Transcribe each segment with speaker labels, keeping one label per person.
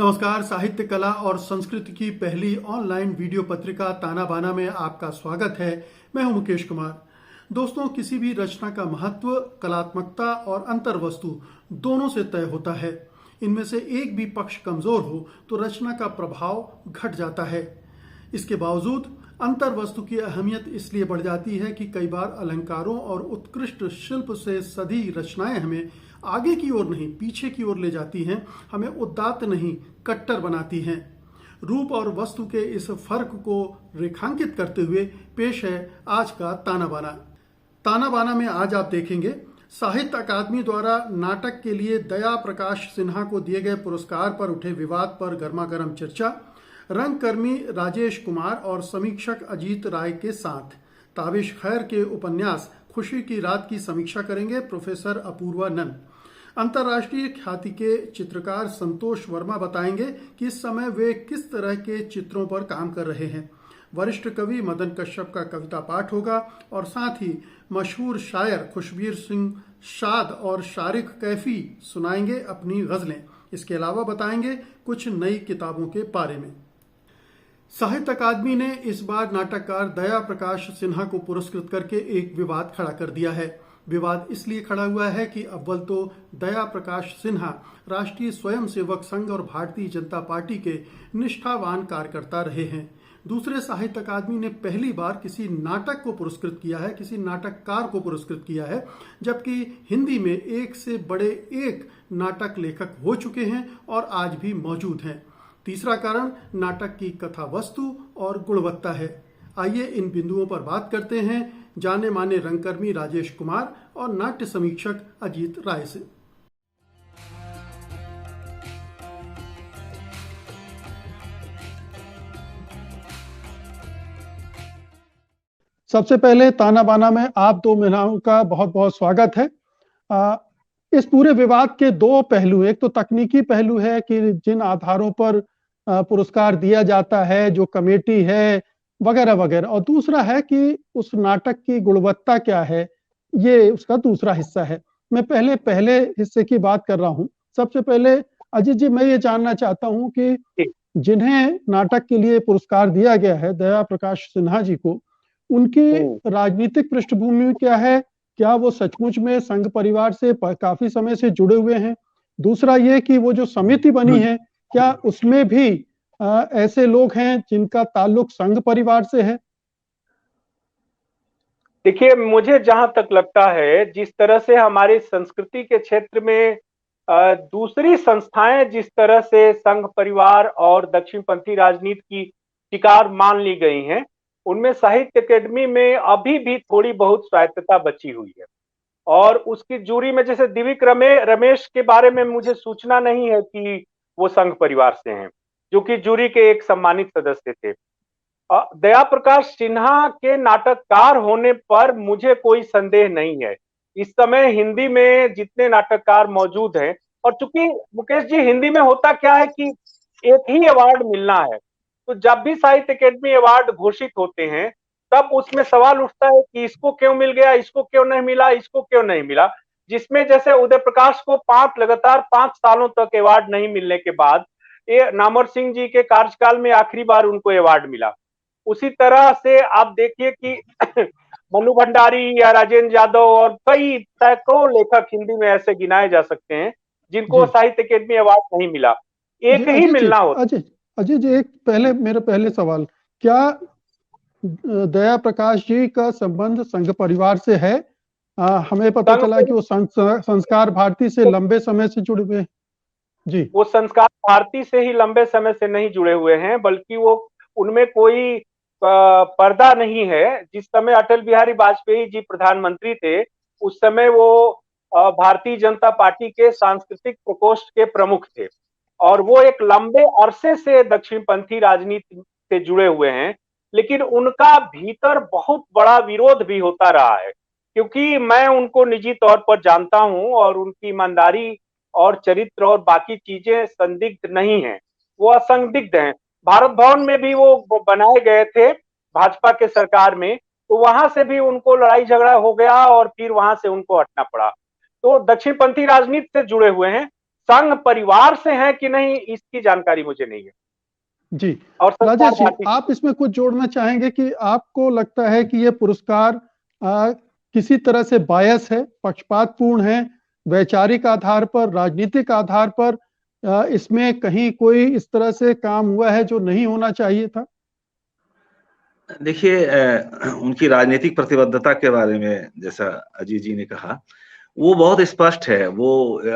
Speaker 1: नमस्कार। साहित्य, कला और संस्कृति की पहली ऑनलाइन वीडियो पत्रिका ताना बाना में आपका स्वागत है। मैं हूं मुकेश कुमार। दोस्तों, किसी भी रचना का महत्व कलात्मकता और अंतर्वस्तु दोनों से तय होता है। इनमें से एक भी पक्ष कमजोर हो तो रचना का प्रभाव घट जाता है। इसके बावजूद अंतर्वस्तु की अहमियत इसलिए बढ़ जाती है कि कई बार अलंकारों और उत्कृष्ट शिल्प से सधी रचनाएं हमें आगे की ओर नहीं पीछे की ओर ले जाती हैं, हमें उदात्त नहीं कट्टर बनाती हैं। रूप और वस्तु के इस फर्क को रेखांकित करते हुए पेश है आज का ताना बाना। ताना बाना में आज आप देखेंगे साहित्य अकादमी द्वारा नाटक के लिए दया प्रकाश सिन्हा को दिए गए पुरस्कार पर उठे विवाद पर गर्मागर्म चर्चा, रंगकर्मी राजेश कुमार और समीक्षक अजीत राय के साथ ताबिश खैर के उपन्यास खुशी की रात की समीक्षा करेंगे प्रोफेसर अपूर्वा नंद। अंतर्राष्ट्रीय ख्याति के चित्रकार संतोष वर्मा बताएंगे कि इस समय वे किस तरह के चित्रों पर काम कर रहे हैं। वरिष्ठ कवि मदन कश्यप का कविता पाठ होगा और साथ ही मशहूर शायर खुशबीर सिंह शाद और शारिक कैफी सुनाएंगे अपनी गजलें। इसके अलावा बताएंगे कुछ नई किताबों के बारे में। साहित्य अकादमी ने इस बार नाटककार दया प्रकाश सिन्हा को पुरस्कृत करके एक विवाद खड़ा कर दिया है। विवाद इसलिए खड़ा हुआ है कि अव्वल तो दया प्रकाश सिन्हा राष्ट्रीय स्वयंसेवक संघ और भारतीय जनता पार्टी के निष्ठावान कार्यकर्ता रहे हैं। दूसरे, साहित्य अकादमी ने पहली बार किसी नाटक को पुरस्कृत किया है, किसी नाटककार को पुरस्कृत किया है, जबकि हिंदी में एक से बड़े एक नाटक लेखक हो चुके हैं और आज भी मौजूद हैं। तीसरा कारण नाटक की कथा वस्तु और गुणवत्ता है। आइए इन बिंदुओं पर बात करते हैं जाने माने रंगकर्मी राजेश कुमार और नाट्य समीक्षक अजीत राय से। सबसे पहले ताना बाना में आप दो महिलाओं का बहुत बहुत स्वागत है। इस पूरे विवाद के दो पहलू, एक तो तकनीकी पहलू है कि जिन आधारों पर पुरस्कार दिया जाता है, जो कमेटी है वगैरह वगैरह, और दूसरा है कि उस नाटक की गुणवत्ता क्या है, ये उसका दूसरा हिस्सा है। मैं पहले हिस्से की बात कर रहा हूं। सबसे पहले अजीत जी, मैं ये जानना चाहता हूं कि जिन्हें नाटक के लिए पुरस्कार दिया गया है दया प्रकाश सिन्हा जी को, उनकी राजनीतिक पृष्ठभूमि क्या है? क्या वो सचमुच में संघ परिवार से काफी समय से जुड़े हुए हैं? दूसरा ये कि वो जो समिति बनी है, क्या उसमें भी ऐसे लोग हैं जिनका ताल्लुक संघ परिवार से है?
Speaker 2: देखिए, मुझे जहां तक लगता है, जिस तरह से हमारी संस्कृति के क्षेत्र में दूसरी संस्थाएं जिस तरह से संघ परिवार और दक्षिणपंथी राजनीति की शिकार मान ली गई हैं, उनमें साहित्य अकेडमी में अभी भी थोड़ी बहुत स्वायत्तता बची हुई है। और उसकी जूरी में जैसे दिविक रमेश के बारे में मुझे सूचना नहीं है कि वो संघ परिवार से हैं, जो कि जूरी के एक सम्मानित सदस्य थे। दया प्रकाश सिन्हा के नाटककार होने पर मुझे कोई संदेह नहीं है। इस समय हिंदी में जितने नाटककार मौजूद हैं, और चूंकि मुकेश जी, हिंदी में होता क्या है कि एक ही अवार्ड मिलना है, तो जब भी साहित्य अकेडमी अवार्ड घोषित होते हैं तब उसमें सवाल उठता है कि इसको क्यों मिल गया, इसको क्यों नहीं मिला, इसको क्यों नहीं मिला। जिसमें जैसे उदय प्रकाश को लगातार 5 सालों तक अवार्ड नहीं मिलने के बाद ये नामवर सिंह जी के कार्यकाल में आखिरी बार उनको अवार्ड मिला। उसी तरह से आप देखिए कि मनु भंडारी या राजेंद्र यादव और कई सैकड़ों लेखक हिंदी में ऐसे गिनाए जा सकते हैं जिनको साहित्य अकेडमी अवार्ड नहीं मिला। एक ही मिलना होता।
Speaker 1: अजय जी, मेरा पहले सवाल, क्या दया प्रकाश जी का संबंध संघ परिवार से है? हमें पता चला कि वो संस्कार भारती से लंबे समय से जुड़े हुए हैं। जी,
Speaker 2: वो संस्कार भारती से ही लंबे समय से नहीं जुड़े हुए हैं, बल्कि वो उनमें कोई पर्दा नहीं है। जिस समय अटल बिहारी वाजपेयी जी प्रधानमंत्री थे, उस समय वो भारतीय जनता पार्टी के सांस्कृतिक प्रकोष्ठ के प्रमुख थे, और वो एक लंबे अरसे से दक्षिणपंथी राजनीति से जुड़े हुए हैं। लेकिन उनका भीतर बहुत बड़ा विरोध भी होता रहा है, क्योंकि मैं उनको निजी तौर पर जानता हूं और उनकी ईमानदारी और चरित्र और बाकी चीजें संदिग्ध नहीं है, वो असंदिग्ध हैं। भारत भवन में भी वो बनाए गए थे भाजपा के सरकार में, तो वहां से भी उनको लड़ाई झगड़ा हो गया और फिर वहां से उनको हटना पड़ा। तो दक्षिणपंथी राजनीति से जुड़े हुए हैं। संघ परिवार से हैं कि नहीं, इसकी जानकारी मुझे नहीं है।
Speaker 1: जी,
Speaker 2: और संस्कार
Speaker 1: राजेश जी,
Speaker 2: भारती
Speaker 1: आप इसमें कुछ जोड़ना चाहेंगे कि आपको लगता है कि ये पुरस्कार किसी तरह से बायस है, पक्षपातपूर्ण है, वैचारिक आधार पर, राजनीतिक आधार पर, इसमें कहीं कोई इस तरह से काम हुआ है जो नहीं होना चाहिए था?
Speaker 3: देखिए, उनकी राजनीतिक प्रतिबद्धता के बारे में जैसा अजीत जी ने कहा, वो बहुत स्पष्ट है। वो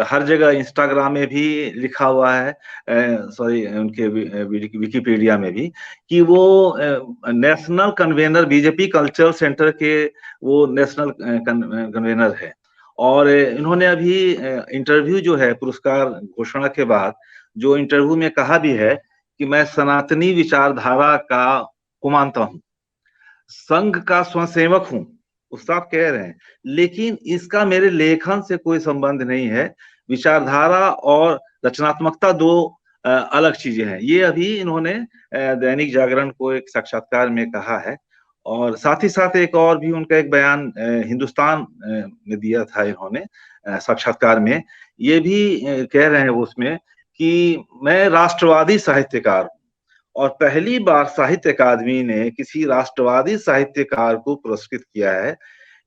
Speaker 3: हर जगह इंस्टाग्राम में भी लिखा हुआ है, सॉरी उनके विकिपीडिया में भी, कि वो national convener BJP cultural centre के वो नेशनल कन्वेनर है। और इन्होंने अभी इंटरव्यू जो है पुरस्कार घोषणा के बाद जो इंटरव्यू में कहा भी है कि मैं सनातनी विचारधारा का को मानता हूं, संघ का स्वयंसेवक हूं, वो साफ कह रहे हैं, लेकिन इसका मेरे लेखन से कोई संबंध नहीं है। विचारधारा और रचनात्मकता दो अलग चीजें हैं। ये अभी इन्होंने दैनिक जागरण को एक साक्षात्कार में कहा है। और साथ ही साथ एक और भी उनका एक बयान हिंदुस्तान में दिया था इन्होंने साक्षात्कार में। ये भी कह रहे हैं वो उसमें कि मैं राष्ट्रवादी साहित्यकार हूं, और पहली बार साहित्य अकादमी ने किसी राष्ट्रवादी साहित्यकार को पुरस्कृत किया है।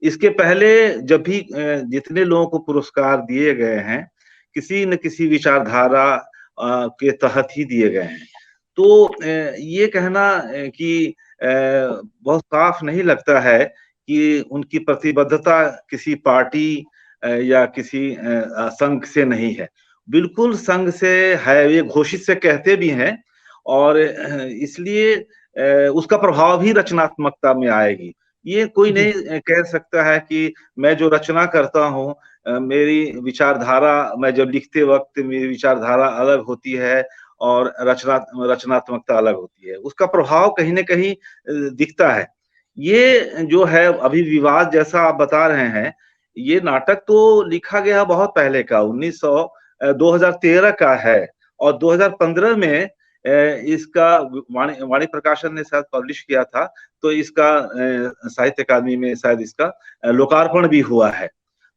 Speaker 3: इसके पहले जब भी जितने लोगों को पुरस्कार दिए गए हैं, किसी न किसी विचारधारा के तहत ही दिए गए हैं। तो ये कहना कि बहुत साफ नहीं लगता है कि उनकी प्रतिबद्धता किसी पार्टी या किसी संघ से नहीं है। बिल्कुल संघ से है, ये घोषित से कहते भी हैं, और इसलिए उसका प्रभाव भी रचनात्मकता में आएगी। ये कोई नहीं कह सकता है कि मैं जो रचना करता हूँ, मेरी विचारधारा, मैं जब लिखते वक्त मेरी विचारधारा अलग होती है और रचनात्मकता अलग होती है, उसका प्रभाव कहीं न कहीं दिखता है। ये जो है अभी विवाद जैसा आप बता रहे हैं, ये नाटक तो लिखा गया बहुत पहले का, 2013 का है, और 2015 में इसका वाणी प्रकाशन ने शायद पब्लिश किया था, तो इसका साहित्य अकादमी में शायद इसका लोकार्पण भी हुआ है।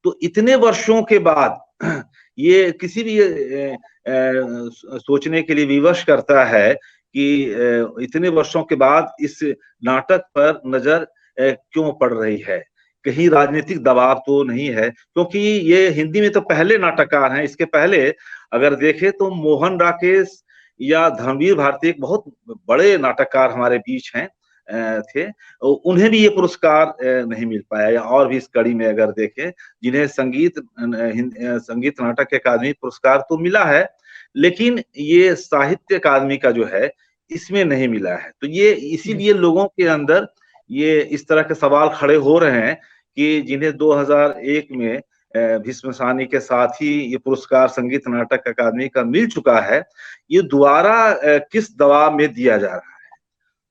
Speaker 3: तो इतने वर्षों के बाद ये किसी भी सोचने के लिए विवश करता है कि इतने वर्षों के बाद इस नाटक पर नजर क्यों पड़ रही है। कहीं राजनीतिक दबाव तो नहीं है, क्योंकि ये हिंदी में तो पहले नाटककार हैं। इसके पहले अगर देखें तो मोहन राकेश या धर्मवीर भारती एक बहुत बड़े नाटककार हमारे बीच हैं थे, उन्हें भी ये पुरस्कार नहीं मिल पाया। और भी इस कड़ी में अगर देखें, जिन्हें संगीत नाटक अकादमी पुरस्कार तो मिला है, लेकिन ये साहित्य अकादमी का जो है इसमें नहीं मिला है। तो ये इसीलिए लोगों के अंदर ये इस तरह के सवाल खड़े हो रहे हैं कि जिन्हें 2001 में भीष्म सानी के साथ ही ये पुरस्कार संगीत नाटक अकादमी का मिल चुका है, ये दोबारा किस दबाव में दिया जा रहा है।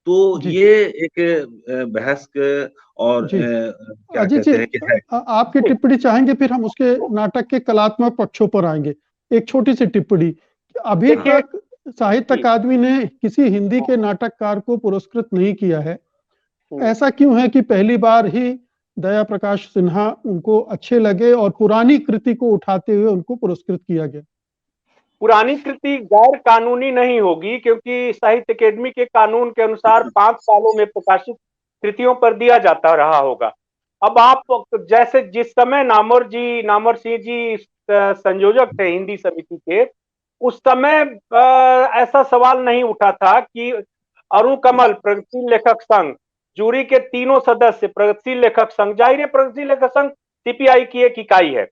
Speaker 3: तो ये एक बहस और क्या
Speaker 1: अजीत
Speaker 3: कहते
Speaker 1: जी,
Speaker 3: हैं कि है।
Speaker 1: आपकी टिप्पणी चाहेंगे, फिर हम उसके नाटक के कलात्मक पक्षों पर आएंगे। एक छोटी सी टिप्पणी, अभी तक साहित्य अकादमी ने किसी हिंदी के नाटककार को पुरस्कृत नहीं किया है। ऐसा क्यों है कि पहली बार ही दया प्रकाश सिन्हा उनको अच्छे लगे और पुरानी कृति को उठाते हुए उनको पुरस्कृत किया गया?
Speaker 2: पुरानी कृति गैर कानूनी नहीं होगी, क्योंकि साहित्य अकेडमी के कानून के अनुसार 5 सालों में प्रकाशित कृतियों पर दिया जाता रहा होगा। अब आप जैसे जिस समय नामवर सिंह जी संयोजक थे हिंदी समिति के, उस समय ऐसा सवाल नहीं उठा था कि अरुण कमल प्रगतिशील लेखक संघ, जूरी के तीनों सदस्य प्रगतिशील लेखक संघ, जाहिर है प्रगतिशील लेखक संघ सीपीआई की एक इकाई है।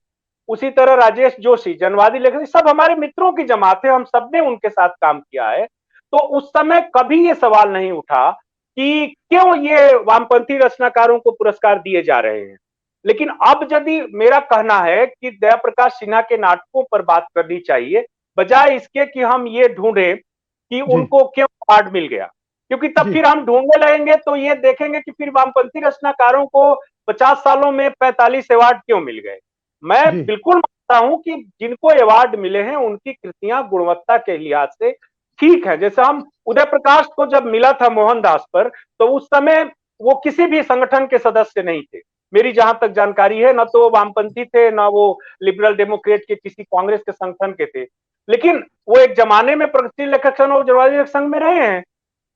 Speaker 2: उसी तरह राजेश जोशी जनवादी लेखक, सब हमारे मित्रों की जमात है, हम सब ने उनके साथ काम किया है। तो उस समय कभी ये सवाल नहीं उठा कि क्यों ये वामपंथी रचनाकारों को पुरस्कार दिए जा रहे हैं। लेकिन अब यदि मेरा कहना है कि दया प्रकाश सिन्हा के नाटकों पर बात करनी चाहिए, बजाय इसके कि हम ये ढूंढे कि उनको क्यों अवार्ड मिल गया, क्योंकि तब फिर हम ढूंढने लगेंगे तो ये देखेंगे कि फिर वामपंथी रचनाकारों को 50 सालों में 45 अवार्ड क्यों मिल गए। मैं बिल्कुल मानता हूं कि जिनको अवार्ड मिले हैं उनकी कृतियां गुणवत्ता के लिहाज से ठीक है। जैसे हम उदय प्रकाश को जब मिला था मोहनदास पर, तो उस समय वो किसी भी संगठन के सदस्य नहीं थे, मेरी जहां तक जानकारी है, ना तो वो वामपंथी थे, ना वो लिबरल डेमोक्रेट के किसी कांग्रेस के संगठन के थे, लेकिन वो एक जमाने में प्रगतिशील लेखक संघ और जवाहरलाल नेहरू संघ में रहे हैं,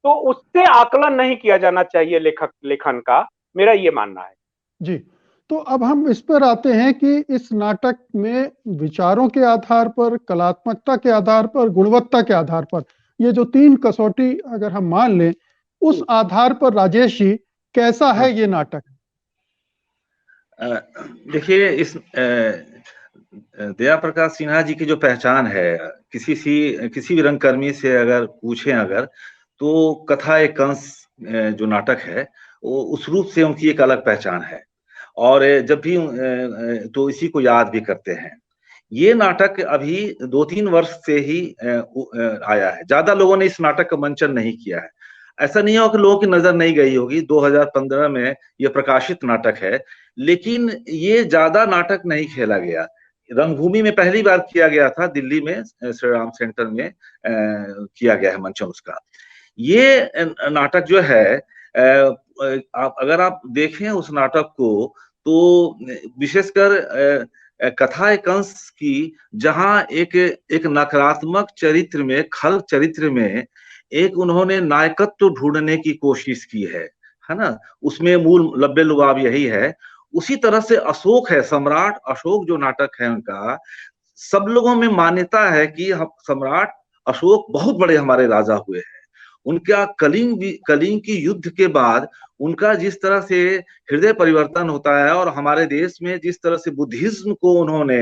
Speaker 2: तो उससे आकलन नहीं किया जाना चाहिए लेखन का, मेरा ये मानना है।
Speaker 1: जी, तो अब हम इस पर आते हैं कि इस नाटक में विचारों के आधार पर, कलात्मकता के आधार पर, गुणवत्ता के आधार पर, ये जो 3 कसौटी अगर हम मान लें, उस आधार पर राजेश जी कैसा है ये नाटक?
Speaker 3: देखिए, इस दया प्रकाश सिन्हा जी की जो पहचान है, किसी भी रंगकर्मी से अगर पूछें अगर, तो कथा एक कंस जो नाटक है, वो उस रूप से उनकी एक अलग पहचान है। और जब भी तो इसी को याद भी करते हैं। ये नाटक अभी 2-3 वर्ष से ही आया है। ज्यादा लोगों ने इस नाटक का मंचन नहीं किया है। ऐसा नहीं हो कि लोगों की नजर नहीं गई होगी। 2015 में ये प्रकाशित नाटक है, लेकिन ये ज्यादा नाटक नहीं खेला गया। रंगभूमि में पहली बार किया गया था, दिल्ली में श्री राम सेंटर में किया गया है मंचन उसका। ये नाटक जो है, अगर आप देखें उस नाटक को, तो विशेषकर कथा कंस की, जहां एक नकारात्मक चरित्र में, खल चरित्र में एक उन्होंने नायकत्व ढूंढने की कोशिश की है ना? उसमें मूल लब्बे लुबाब यही है। उसी तरह से अशोक है, सम्राट अशोक जो नाटक है उनका, सब लोगों में मान्यता है कि हम सम्राट अशोक बहुत बड़े हमारे राजा हुए हैं। उनका कलिंग की युद्ध के बाद उनका जिस तरह से हृदय परिवर्तन होता है, और हमारे देश में जिस तरह से बुद्धिज्म को उन्होंने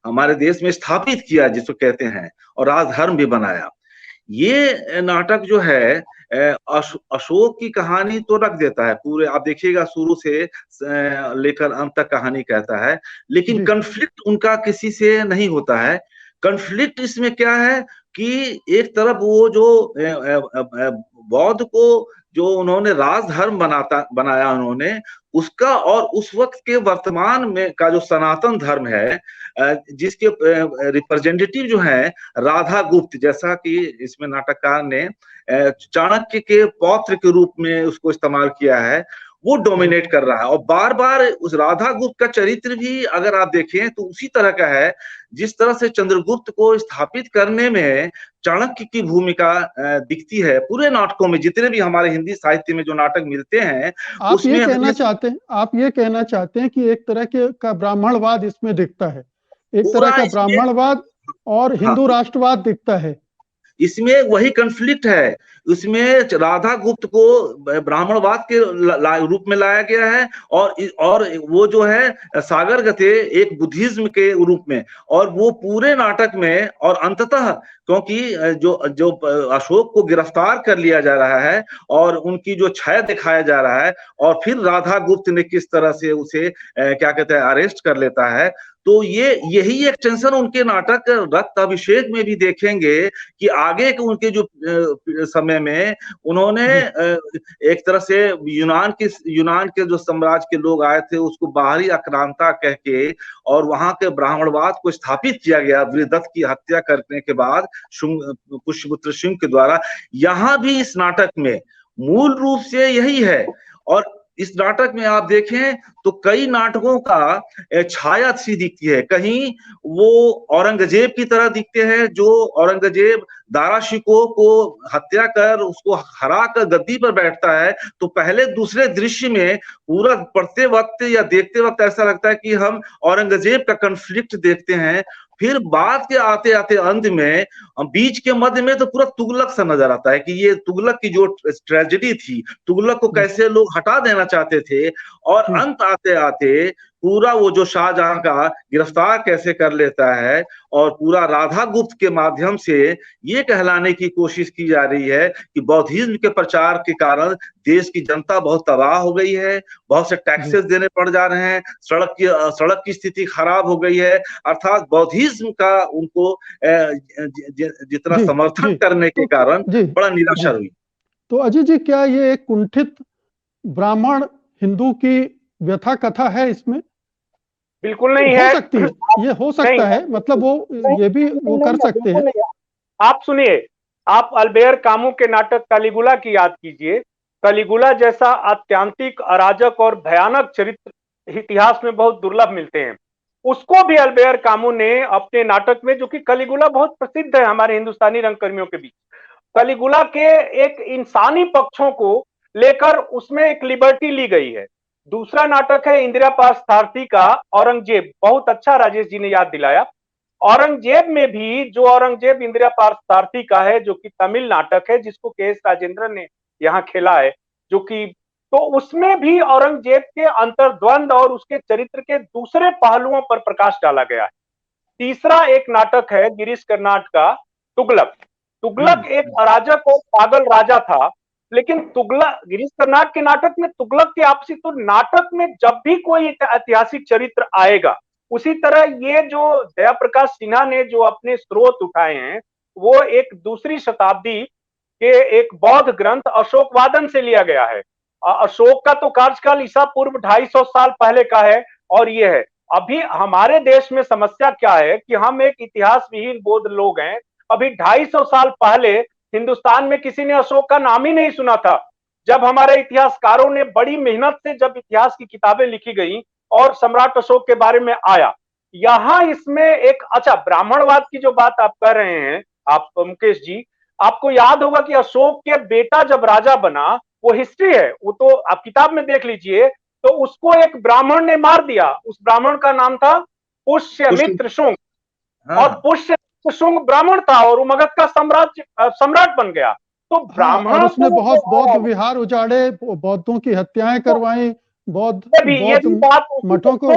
Speaker 3: हमारे देश में स्थापित किया, जिसको कहते हैं, और राजधर्म भी बनाया। ये नाटक जो है अशोक की कहानी तो रख देता है पूरे, आप देखिएगा शुरू से लेकर अंत तक कहानी कहता है, लेकिन कन्फ्लिक्ट उनका किसी से नहीं होता है। कन्फ्लिक्ट इसमें क्या है कि एक तरफ वो जो बौद्ध को जो उन्होंने राजधर्म बनाया उन्होंने, उसका, और उस वक्त के वर्तमान में का जो सनातन धर्म है, जिसके रिप्रेजेंटेटिव जो है राधा गुप्त, जैसा कि इसमें नाटककार ने चाणक्य के पौत्र के रूप में उसको इस्तेमाल किया है, वो डोमिनेट कर रहा है। और बार बार उस राधा गुप्त का चरित्र भी अगर आप देखें तो उसी तरह का है, जिस तरह से चंद्रगुप्त को स्थापित करने में चाणक्य की भूमिका दिखती है। पूरे नाटकों में, जितने भी हमारे हिंदी साहित्य में जो नाटक मिलते हैं,
Speaker 1: आप ये कहना चाहते हैं कि एक तरह का ब्राह्मणवाद इसमें दिखता है, एक तरह का ब्राह्मणवाद और हिंदू राष्ट्रवाद दिखता है।
Speaker 3: इसमें वही कन्फ्लिक्ट है। उसमें राधा गुप्त को ब्राह्मणवाद के रूप में लाया गया है, और वो जो है सागर गते एक बुद्धिज्म के रूप में, और वो पूरे नाटक में, और अंततः क्योंकि जो अशोक को गिरफ्तार कर लिया जा रहा है और उनकी जो छाया दिखाया जा रहा है, और फिर राधा गुप्त ने किस तरह से उसे क्या कहते हैं अरेस्ट कर लेता है, तो यही एक टेंशन उनके नाटक रक्त अभिषेक में भी देखेंगे कि आगे के उनके जो समय में उन्होंने एक तरह से यूनान के जो साम्राज्य के लोग आए थे उसको बाहरी आक्रांता कह के, और वहां के ब्राह्मणवाद को स्थापित किया गया बृहदत्त की हत्या करने के बाद पुष्यपुत्र सिंह के द्वारा। यहाँ भी इस नाटक में मूल रूप से यही है। और इस नाटक में आप देखें तो कई नाटकों का छाया सी दिखती है। कहीं वो औरंगजेब की तरह दिखते हैं, जो औरंगजेब दारा शिकोह को हत्या कर उसको हरा कर गद्दी पर बैठता है, तो पहले दूसरे दृश्य में पूरा पढ़ते वक्त या देखते वक्त ऐसा लगता है कि हम औरंगजेब का कन्फ्लिक्ट देखते हैं। फिर बाद के आते आते अंत में, बीच के मध्य में तो पूरा तुगलक सा नजर आता है कि ये तुगलक की जो ट्रेजेडी थी, तुगलक को कैसे लोग हटा देना चाहते थे, और अंत आते आते पूरा वो जो शाहजहां का गिरफ्तार कैसे कर लेता है, और पूरा राधा गुप्त के माध्यम से ये कहलाने की कोशिश की जा रही है कि बौद्धिज्म के प्रचार के कारण देश की जनता बहुत तबाह हो गई है, बहुत से टैक्सेस देने पड़ जा रहे हैं, सड़क की स्थिति खराब हो गई है। अर्थात बौद्धिज्म का उनको जितना समर्थन करने के कारण बड़ा निराशा हुई।
Speaker 1: तो अजय जी, क्या ये एक कुंठित ब्राह्मण हिंदू की व्यथा कथा है इसमें?
Speaker 2: बिल्कुल नहीं है।
Speaker 1: हो सकती है, ये हो सकता है, मतलब वो ये भी वो कर सकते हैं।
Speaker 2: आप सुनिए, आप अल्बेयर कामू के नाटक कलिगुला की याद कीजिए। कलिगुला जैसा आत्यांतिक, अराजक और भयानक चरित्र इतिहास में बहुत दुर्लभ मिलते हैं। उसको भी अल्बेयर कामू ने अपने नाटक में, जो कि कलिगुला बहुत प्रसिद्ध है हमारे हिंदुस्तानी रंगकर्मियों के बीच, कलिगुला के एक इंसानी पक्षों को लेकर उसमें एक लिबर्टी ली गई है। दूसरा नाटक है इंदिरा पार्थसारथी का औरंगजेब, बहुत अच्छा राजेश जी ने याद दिलाया। औरंगजेब में भी, जो औरंगजेब इंदिरा पार्थसारथी का है, जो कि तमिल नाटक है, जिसको के एस राजेंद्रन ने यहाँ खेला है, जो कि, तो उसमें भी औरंगजेब के अंतर्द्वंद और उसके चरित्र के दूसरे पहलुओं पर प्रकाश डाला गया है। तीसरा एक नाटक है गिरीश कर्नाड का तुगलक। तुगलक एक अराजक और पागल राजा था, लेकिन तुगलक, गिरीश कर्नाड के नाटक में तुगलक के आपसी, तो नाटक में जब भी कोई ऐतिहासिक चरित्र आएगा, उसी तरह ये जो दया प्रकाश सिन्हा ने जो अपने स्रोत उठाए हैं, वो एक दूसरी शताब्दी के एक बौद्ध ग्रंथ अशोकवादन से लिया गया है। अशोक का तो कार्यकाल ईसा पूर्व 250 साल पहले का है, और ये है। अभी हमारे देश में समस्या क्या है कि हम एक इतिहास विहीन बौद्ध लोग हैं। अभी 250 साल पहले हिंदुस्तान में किसी ने अशोक का नाम ही नहीं सुना था। जब हमारे इतिहासकारों ने बड़ी मेहनत से जब इतिहास की किताबें लिखी गई और सम्राट अशोक के बारे में आया, यहां इसमें एक, अच्छा, ब्राह्मणवाद की जो बात आप कर रहे हैं, आप मुकेश जी, आपको याद होगा कि अशोक के बेटा जब राजा बना, वो हिस्ट्री है, वो तो आप किताब में देख लीजिए, तो उसको एक ब्राह्मण ने मार दिया। उस ब्राह्मण का नाम था पुष्यमित्र शुंग, और पुष्यमित्र शुंग ब्राह्मण था और वो मगध का सम्राट बन गया। तो ब्राह्मण,
Speaker 1: और उसने बहुत बौद्ध विहार उजाड़े, बौद्धों की हत्याएं करवाई, बौद्ध मठों को,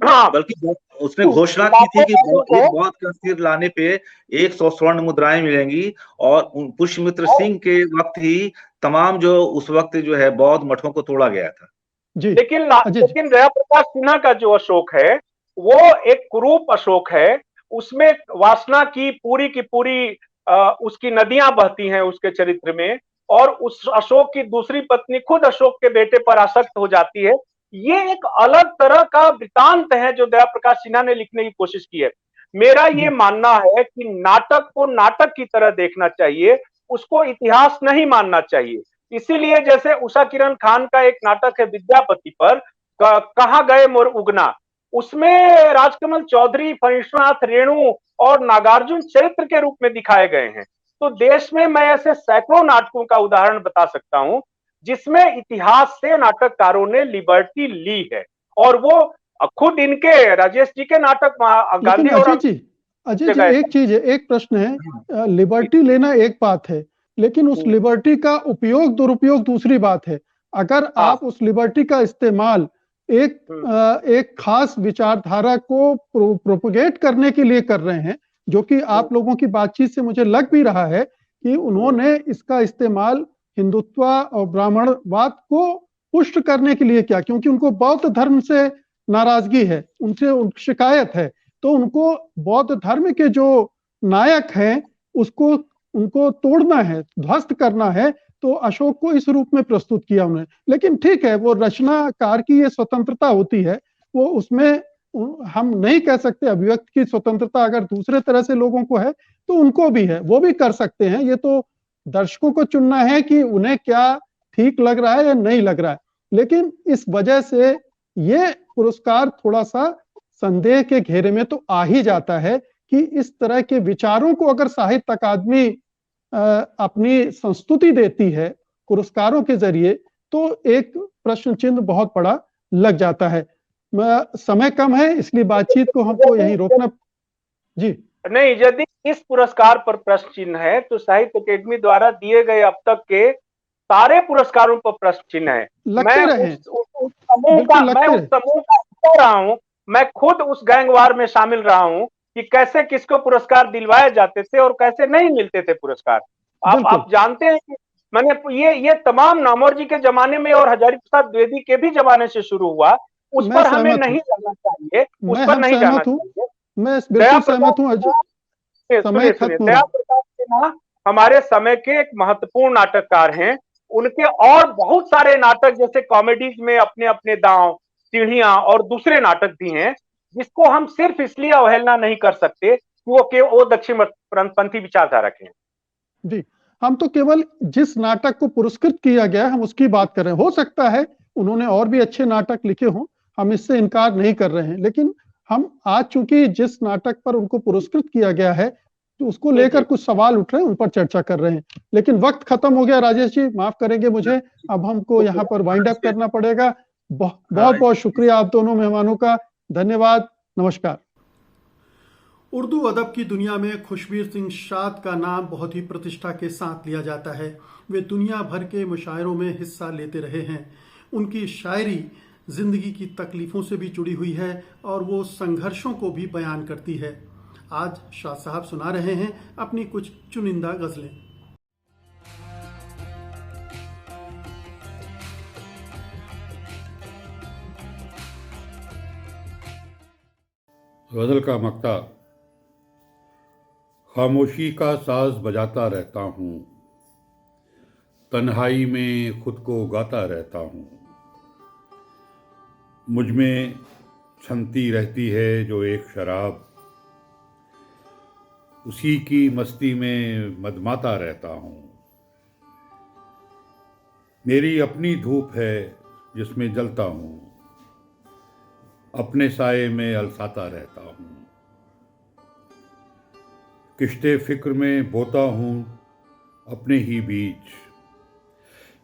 Speaker 3: हाँ, बल्कि उसने घोषणा की थी कि एक बौद्ध का सिर लाने पे 100 स्वर्ण मुद्राएं मिलेंगी, और पुष्यमित्र सिंह के वक्त ही तमाम जो उस वक्त जो है बौद्ध मठों को तोड़ा गया था।
Speaker 2: लेकिन दया प्रकाश सिन्हा का जो अशोक है, वो एक कुरूप अशोक है। उसमें वासना की पूरी उसकी नदियां बहती हैं उसके चरित्र में, और उस अशोक की दूसरी पत्नी खुद अशोक के बेटे पर आसक्त हो जाती है। ये एक अलग तरह का वृतांत है जो दया प्रकाश सिन्हा ने लिखने की कोशिश की है। मेरा ये मानना है कि नाटक को नाटक की तरह देखना चाहिए, उसको इतिहास नहीं मानना चाहिए। इसीलिए जैसे उषा किरण खान का एक नाटक है विद्यापति पर, कहाँ गए मोर उगना, उसमें राजकमल चौधरी, फणीश्वरनाथ रेणु और नागार्जुन चरित्र के रूप में दिखाए गए हैं। तो देश में मैं ऐसे सैकड़ों नाटकों का उदाहरण बता सकता हूं जिसमें इतिहास से नाटककारों ने लिबर्टी ली है, और वो खुद इनके राजेश जी के नाटक गांधी और
Speaker 1: अजय जी एक चीज है, एक प्रश्न है, लिबर्टी लेना एक बात है, लेकिन उस लिबर्टी का उपयोग दुरुपयोग दूसरी बात है। अगर आप उस लिबर्टी का इस्तेमाल एक खास विचारधारा को प्रोपोगेट करने के लिए कर रहे हैं, जो कि आप लोगों की बातचीत से मुझे लग भी रहा है कि उन्होंने इसका इस्तेमाल हिंदुत्व और ब्राह्मणवाद को पुष्ट करने के लिए किया, क्योंकि उनको बौद्ध धर्म से नाराजगी है, उनसे शिकायत है, तो उनको बौद्ध धर्म के जो नायक हैं उसको उनको तोड़ना है, ध्वस्त करना है, तो अशोक को इस रूप में प्रस्तुत किया उन्होंने। लेकिन ठीक है, वो रचनाकार की ये स्वतंत्रता होती है, वो उसमें हम नहीं कह सकते, अभिव्यक्ति की स्वतंत्रता अगर दूसरे तरह से लोगों को है तो उनको भी है, वो भी कर सकते हैं। ये तो दर्शकों को चुनना है कि उन्हें क्या ठीक लग रहा है या नहीं लग रहा है। लेकिन इस वजह से ये पुरस्कार थोड़ा सा संदेह के घेरे में तो आ ही जाता है कि इस तरह के विचारों को अगर साहित्य अकादमी अपनी संस्तुति देती है पुरस्कारों के जरिए, तो एक प्रश्न चिन्ह बहुत बड़ा लग जाता है। समय कम है, इसलिए बातचीत को हमको यहीं रोकना। जी
Speaker 2: नहीं, यदि इस पुरस्कार पर प्रश्न चिन्ह है तो साहित्य अकेडमी द्वारा दिए गए अब तक के सारे पुरस्कारों पर प्रश्न चिन्ह है। मैं उस समूह का रहा हूं, मैं खुद उस गैंगवार में शामिल रहा हूं कि कैसे किसको पुरस्कार दिलवाए जाते थे और कैसे नहीं मिलते थे पुरस्कार। आप जानते हैं कि मैंने ये तमाम नामोर के जमाने में और हजारी प्रसाद द्विवेदी के भी जमाने से शुरू हुआ। उस पर हमें नहीं जाना चाहिए, उस पर नहीं जाना चाहिए।
Speaker 1: मैं बिल्कुल सहमत हूं।
Speaker 2: समय खत्म। दया प्रकाश सिन्हा हमारे समय के एक महत्वपूर्ण नाटककार हैं। उनके और बहुत सारे नाटक जैसे कॉमेडीज में अपने अपने दांव, सीढ़ियां और दूसरे नाटक भी हैं, जिसको हम सिर्फ इसलिए अवहेलना नहीं कर सकते कि वो दक्षिणपंथी विचारधारा के हैं।
Speaker 1: जी, हम तो केवल जिस नाटक को पुरस्कृत किया गया हम उसकी बात कर रहे हैं। हो सकता है उन्होंने और भी अच्छे नाटक लिखे हों, हम इससे इनकार नहीं कर रहे हैं, लेकिन हम आज चूंकि जिस नाटक पर उनको पुरस्कृत किया गया है तो उसको
Speaker 2: जी,
Speaker 1: लेकर
Speaker 2: जी।
Speaker 1: कुछ सवाल उठ रहे हैं, उन पर चर्चा कर रहे हैं। लेकिन वक्त खत्म हो गया राजेश जी, माफ करेंगे मुझे, अब हमको यहाँ पर वाइंड अप करना पड़ेगा। बहुत बहुत शुक्रिया आप दोनों मेहमानों का, धन्यवाद, नमस्कार। उर्दू अदब की दुनिया में खुशबीर सिंह शाद का नाम बहुत ही प्रतिष्ठा के साथ लिया जाता है। वे दुनिया भर के मुशायरों में हिस्सा लेते रहे हैं। उनकी शायरी जिंदगी की तकलीफों से भी जुड़ी हुई है और वो संघर्षों को भी बयान करती है। आज शाह साहब सुना रहे हैं अपनी कुछ चुनिंदा गजलें।
Speaker 4: गजल का मक्ता। खामोशी का साज बजाता रहता हूँ, तन्हाई में खुद को गाता रहता हूँ। मुझ में छनती रहती है जो एक शराब, उसी की मस्ती में मदमाता रहता हूँ। मेरी अपनी धूप है जिसमें जलता हूँ, अपने साये में अलसाता रहता हूँ। किश्ते फिक्र में बोता हूँ अपने ही बीच,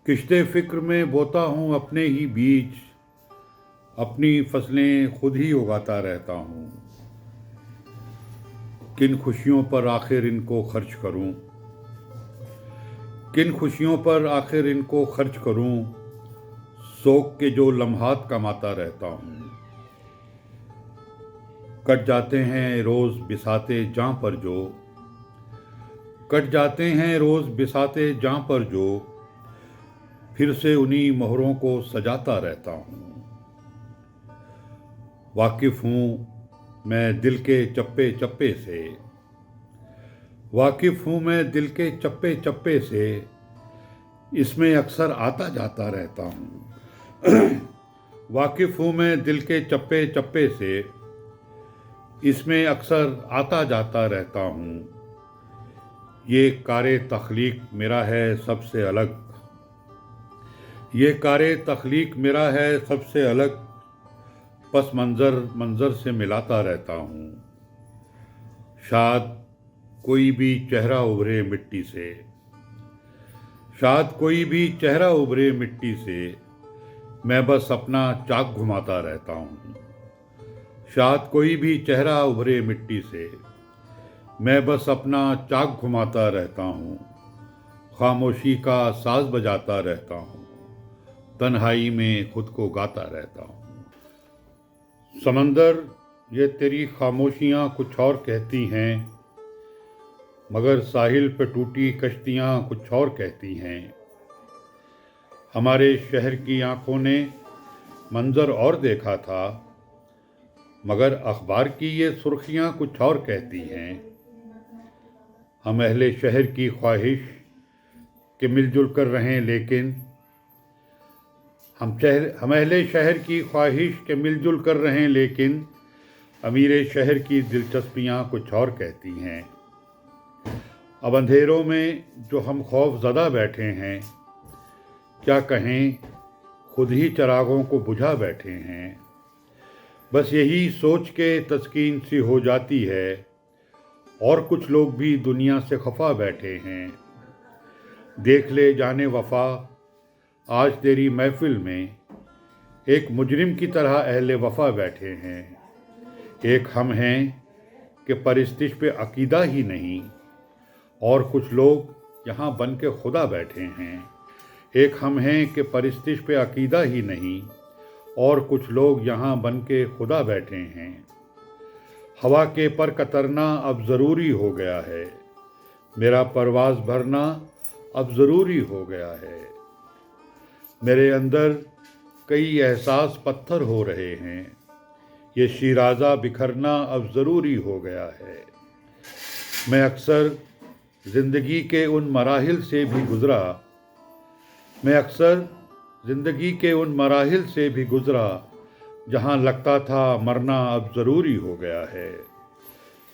Speaker 4: किश्ते फिक्र में बोता हूँ अपने ही बीच। अपनी फसलें खुद ही उगाता रहता हूँ। किन खुशियों पर आखिर इनको खर्च करूँ, किन खुशियों पर आखिर इनको खर्च करूँ। शौक के जो लम्हात कमाता रहता हूँ। कट जाते हैं रोज़ बिसाते जां पर जो, कट जाते हैं रोज़ बिसाते जां पर जो। फिर से उन्हीं मोहरों को सजाता रहता हूँ। वाकिफ़ हूँ मैं दिल के चप्पे चप्पे से, वाकिफ़ हूँ मैं दिल के चप्पे चप्पे से। इसमें अक्सर आता जाता रहता हूँ। वाकिफ़ हूँ मैं दिल के चप्पे चप्पे से, इसमें अक्सर आता जाता रहता हूँ। ये कारे तख्लीक मेरा है सबसे अलग, ये कारे तख्लीक मेरा है सबसे अलग। पस मंज़र मंज़र से मिलाता रहता हूँ। शायद कोई भी चेहरा उभरे मिट्टी से, शायद कोई भी चेहरा उभरे मिट्टी से। मैं बस अपना चाक घुमाता रहता हूँ। शायद कोई भी चेहरा उभरे मिट्टी से, मैं बस अपना चाक घुमाता रहता हूँ। खामोशी का साज बजाता रहता हूँ, तन्हाई में खुद को गाता रहता हूँ। समंदर ये तेरी खामोशियाँ कुछ और कहती हैं, मगर साहिल पे टूटी कश्तियाँ कुछ और कहती हैं। हमारे शहर की आँखों ने मंजर और देखा था, मगर अखबार की ये सुर्खियाँ कुछ और कहती हैं। हम अहले शहर की ख्वाहिश के मिलजुल कर रहें, लेकिन हम अहले शहर की ख्वाहिश के मिलजुल कर रहें, लेकिन अमीरे शहर की दिलचस्पियाँ कुछ और कहती हैं। अब अंधेरों में जो हम खौफज़दा बैठे हैं, क्या कहें खुद ही चिरागों को बुझा बैठे हैं। बस यही सोच के तस्कीन सी हो जाती है, और कुछ लोग भी दुनिया से खफा बैठे हैं। देख ले जाने वफा आज तेरी महफिल में, एक मुजरिम की तरह अहले वफा बैठे हैं। एक हम हैं कि परिस्तिश पे अकीदा ही नहीं, और कुछ लोग यहाँ बन के खुदा बैठे हैं। एक हम हैं कि परिस्तिश पे अकीदा ही नहीं, और कुछ लोग यहाँ बन के खुदा बैठे हैं। हवा के पर कतरना अब ज़रूरी हो गया है, मेरा परवाज़ भरना अब ज़रूरी हो गया है। मेरे अंदर कई एहसास पत्थर हो रहे हैं, ये शीराज़ा बिखरना अब ज़रूरी हो गया है। मैं अक्सर ज़िंदगी के उन मराहिल से भी गुज़रा, मैं अक्सर ज़िंदगी के उन मराहिल से भी गुज़रा, जहाँ लगता था मरना अब ज़रूरी हो गया है।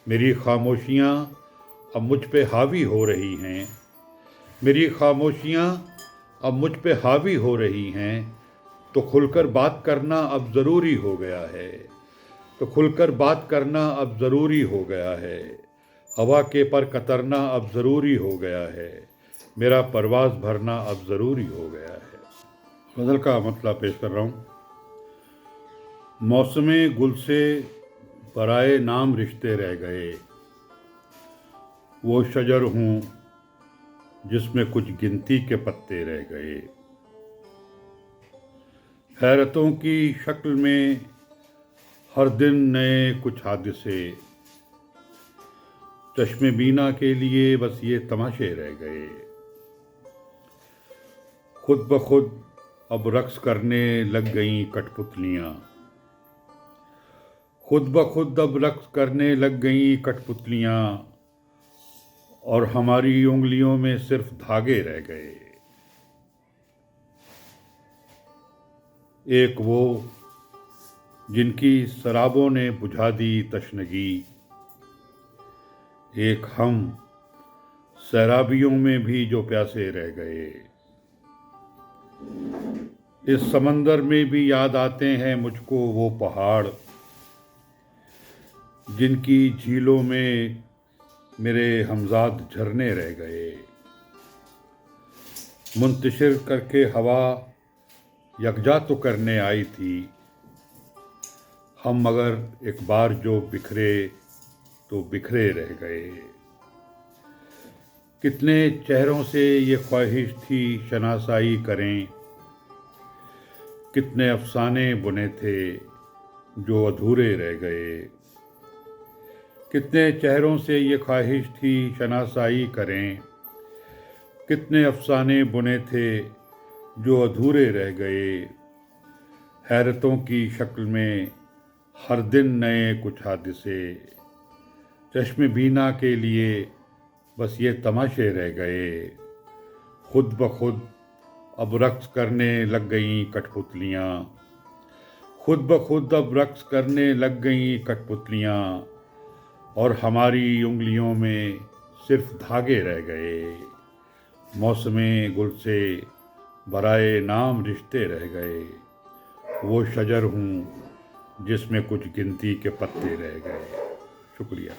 Speaker 4: मेरी खामोशियाँ अब मुझ पे हावी हो रही हैं, मेरी खामोशियाँ अब मुझ पे हावी हो रही हैं। तो खुलकर बात करना अब ज़रूरी हो गया है, तो खुलकर बात करना अब ज़रूरी हो गया है। हवा के पर कतरना अब ज़रूरी हो गया है, मेरा परवाज़ भरना अब ज़रूरी हो गया है। गज़ल का मतलब पेश कर रहा हूँ। मौसमे गुल से बराए नाम रिश्ते रह गए, वो शजर हूँ जिसमें कुछ गिनती के पत्ते रह गए। हैरतों की शक्ल में हर दिन नए कुछ हादसे, चश्मे बीना के लिए बस ये तमाशे रह गए। खुद ब खुद अब रक्स करने लग गईं कठपुतलियाँ, खुद ब खुद अब रक्स करने लग गईं कठपुतलियाँ, और हमारी उंगलियों में सिर्फ धागे रह गए। एक वो जिनकी शराबों ने बुझा दी तशनगी, एक हम सैराबियों में भी जो प्यासे रह गए। इस समंदर में भी याद आते हैं मुझको वो पहाड़, जिनकी झीलों में मेरे हमजाद झरने रह गए। मुंतशिर करके हवा यकजा तो करने आई थी हम, मगर एक बार जो बिखरे तो बिखरे रह गए। कितने चेहरों से ये ख्वाहिश थी शनासाई करें, कितने अफसाने बुने थे जो अधूरे रह गए। कितने चेहरों से ये ख्वाहिश थी शनासाई करें, कितने अफसाने बुने थे जो अधूरे रह गए। हैरतों की शक्ल में हर दिन नए कुछ हादसे, चश्मे बीना के लिए बस ये तमाशे रह गए। खुद ब खुद अब रक्स करने लग गईं कठपुतलियाँ, खुद ब खुद अब रक्स करने लग गईं कठपुतलियाँ, और हमारी उंगलियों में सिर्फ धागे रह गए। मौसमे गुल से बराए नाम रिश्ते रह गए, वो शजर हूँ जिसमें कुछ गिनती के पत्ते रह गए। शुक्रिया।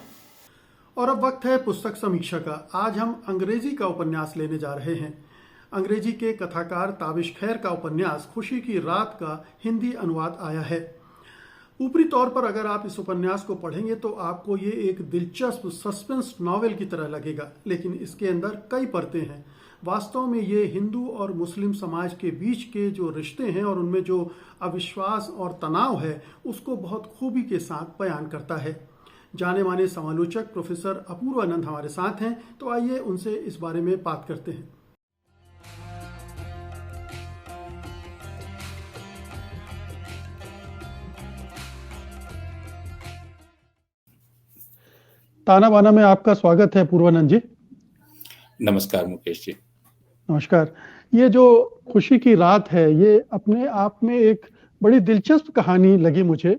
Speaker 1: और अब वक्त है पुस्तक समीक्षा का। आज हम अंग्रेजी का उपन्यास लेने जा रहे हैं। अंग्रेजी के कथाकार ताबिश खैर का उपन्यास खुशी की रात का हिंदी अनुवाद आया है। ऊपरी तौर पर अगर आप इस उपन्यास को पढ़ेंगे तो आपको ये एक दिलचस्प सस्पेंस नॉवेल की तरह लगेगा, लेकिन इसके अंदर कई परतें हैं। वास्तव में ये हिंदू और मुस्लिम समाज के बीच के जो रिश्ते हैं और उनमें जो अविश्वास और तनाव है उसको बहुत खूबी के साथ बयान करता है। जाने माने समालोचक प्रोफेसर अपूर्वानंद हमारे साथ हैं, तो आइए उनसे इस बारे में बात करते हैं। ताना बाना में आपका स्वागत है पूर्वानंद जी।
Speaker 5: नमस्कार मुकेश जी।
Speaker 1: नमस्कार। ये जो खुशी की रात है ये अपने आप में एक बड़ी दिलचस्प कहानी लगी मुझे।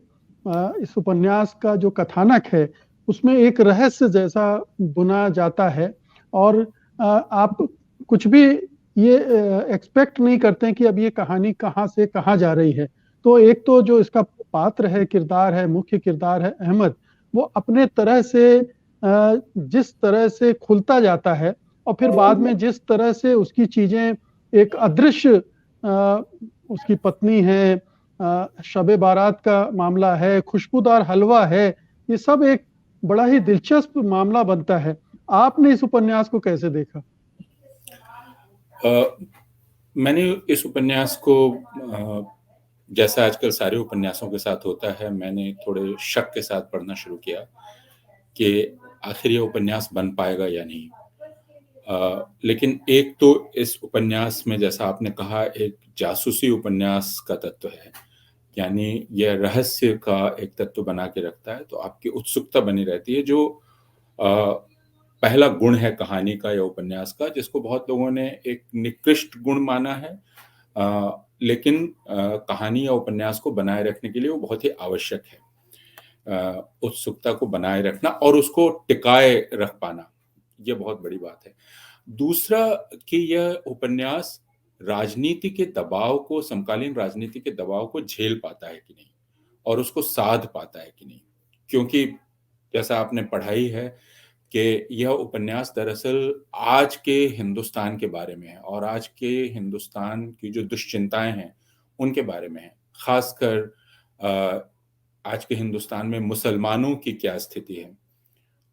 Speaker 1: इस उपन्यास का जो कथानक है उसमें एक रहस्य जैसा बुना जाता है और आप कुछ भी ये एक्सपेक्ट नहीं करते कि अब ये कहानी कहाँ से कहाँ जा रही है। तो एक तो जो इसका पात्र है, किरदार है, मुख्य किरदार है अहमद, वो अपने तरह से जिस तरह से खुलता जाता है और फिर बाद में जिस तरह से उसकी चीजें एक अदृश्य उसकी पत्नी है, शबे बारात का मामला है, खुशबूदार हलवा है, ये सब एक बड़ा ही दिलचस्प मामला बनता है। आपने इस उपन्यास को कैसे देखा?
Speaker 5: मैंने इस उपन्यास को जैसा आजकल सारे उपन्यासों के साथ होता है, मैंने थोड़े शक के साथ पढ़ना शुरू किया कि आखिर ये उपन्यास बन पाएगा या नहीं। लेकिन एक तो इस उपन्यास में, जैसा आपने कहा, एक जासूसी उपन्यास का तत्व है, यानी यह रहस्य का एक तत्व बना के रखता है, तो आपकी उत्सुकता बनी रहती है, जो पहला गुण है कहानी का या उपन्यास का, जिसको बहुत लोगों ने एक निकृष्ट गुण माना है, लेकिन कहानी या उपन्यास को बनाए रखने के लिए वो बहुत ही आवश्यक है। उत्सुकता को बनाए रखना और उसको टिकाए रख पाना, यह बहुत बड़ी बात है। दूसरा कि यह उपन्यास राजनीति के दबाव को, समकालीन राजनीति के दबाव को झेल पाता है कि नहीं और उसको साध पाता है कि नहीं। क्योंकि जैसा आपने पढ़ाई है कि यह उपन्यास दरअसल आज के हिंदुस्तान के बारे में है और आज के हिंदुस्तान की जो दुश्चिंताएं हैं उनके बारे में है। खासकर आज के हिंदुस्तान में मुसलमानों की क्या स्थिति है,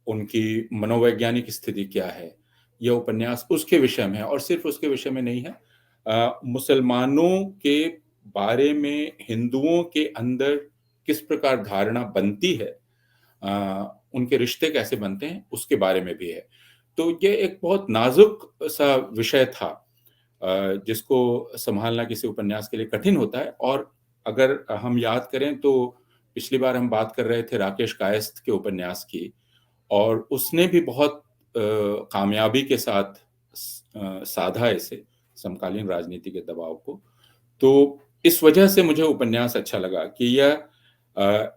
Speaker 5: उनकी मनोवैज्ञानिक स्थिति क्या है, यह उपन्यास उसके विषय में है। और सिर्फ उसके विषय में नहीं है, मुसलमानों के बारे में हिंदुओं के अंदर किस प्रकार धारणा बनती है, उनके रिश्ते कैसे बनते हैं, उसके बारे में भी है। तो ये एक बहुत नाजुक सा विषय था जिसको संभालना किसी उपन्यास के लिए कठिन होता है। और अगर हम याद करें तो पिछली बार हम बात कर रहे थे राकेश कायस्थ के उपन्यास की, और उसने भी बहुत कामयाबी के साथ साधा इसे, समकालीन राजनीति के दबाव को। तो इस वजह से मुझे उपन्यास अच्छा लगा कि यह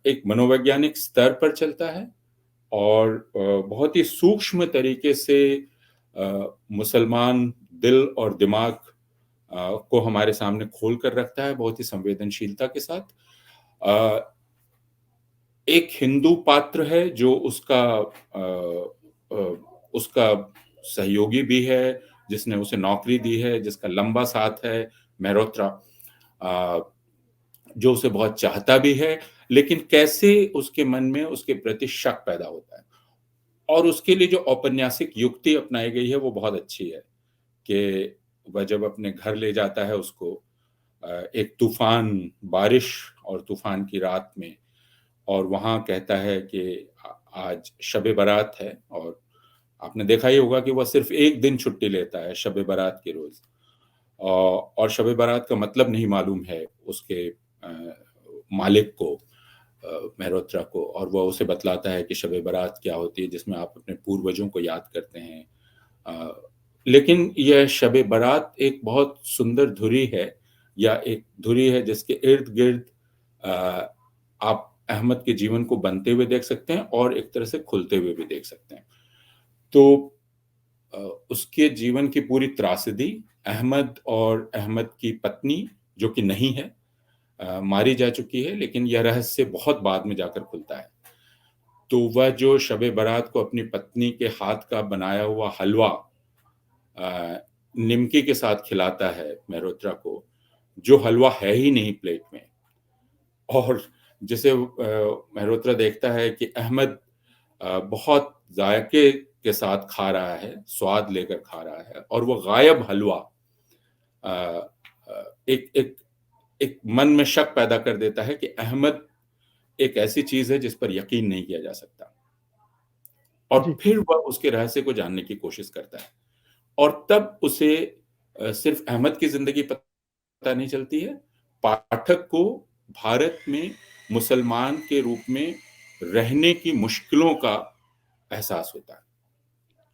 Speaker 5: एक मनोवैज्ञानिक स्तर पर चलता है और बहुत ही सूक्ष्म तरीके से मुसलमान दिल और दिमाग को हमारे सामने खोल कर रखता है, बहुत ही संवेदनशीलता के साथ। एक हिंदू पात्र है जो उसका सहयोगी भी है, जिसने उसे नौकरी दी है, जिसका लंबा साथ है, मेहरोत्रा, जो उसे बहुत चाहता भी है, लेकिन कैसे उसके मन में उसके प्रति शक पैदा होता है। और उसके लिए जो औपन्यासिक युक्ति अपनाई गई है वो बहुत अच्छी है कि वह जब अपने घर ले जाता है उसको एक तूफान, बारिश और तूफान की रात में, और वहां कहता है कि आज शब बारात है, और आपने देखा ही होगा कि वह सिर्फ एक दिन छुट्टी लेता है शब बारात के रोज, और शब बारात का मतलब नहीं मालूम है उसके मालिक को, मेहरोत्रा को, और वह उसे बतलाता है कि शब बारात क्या होती है, जिसमें आप अपने पूर्वजों को याद करते हैं। लेकिन यह शब बारात एक बहुत सुंदर धुरी है, या एक धुरी है जिसके इर्द गिर्द आप अहमद के जीवन को बनते हुए देख सकते हैं और एक तरह से खुलते हुए भी देख सकते हैं। तो उसके जीवन की पूरी त्रासदी, अहमद और अहमद की पत्नी जो कि नहीं है, मारी जा चुकी है, लेकिन यह रहस्य बहुत बाद में जाकर खुलता है। तो वह जो शब बारात को अपनी पत्नी के हाथ का बनाया हुआ हलवा निमकी के साथ खिलाता है मेहरोत्रा को, जो हलवा है ही नहीं प्लेट में, और जिसे मेहरोत्रा देखता है कि अहमद बहुत जायके के साथ खा रहा है, स्वाद लेकर खा रहा है, और वो गायब हलवा एक मन में शक पैदा कर देता है कि अहमद एक ऐसी चीज है जिस पर यकीन नहीं किया जा सकता। और फिर वह उसके रहस्य को जानने की कोशिश करता है, और तब उसे सिर्फ अहमद की जिंदगी पता नहीं चलती है, पाठक को भारत में मुसलमान के रूप में रहने की मुश्किलों का एहसास होता है।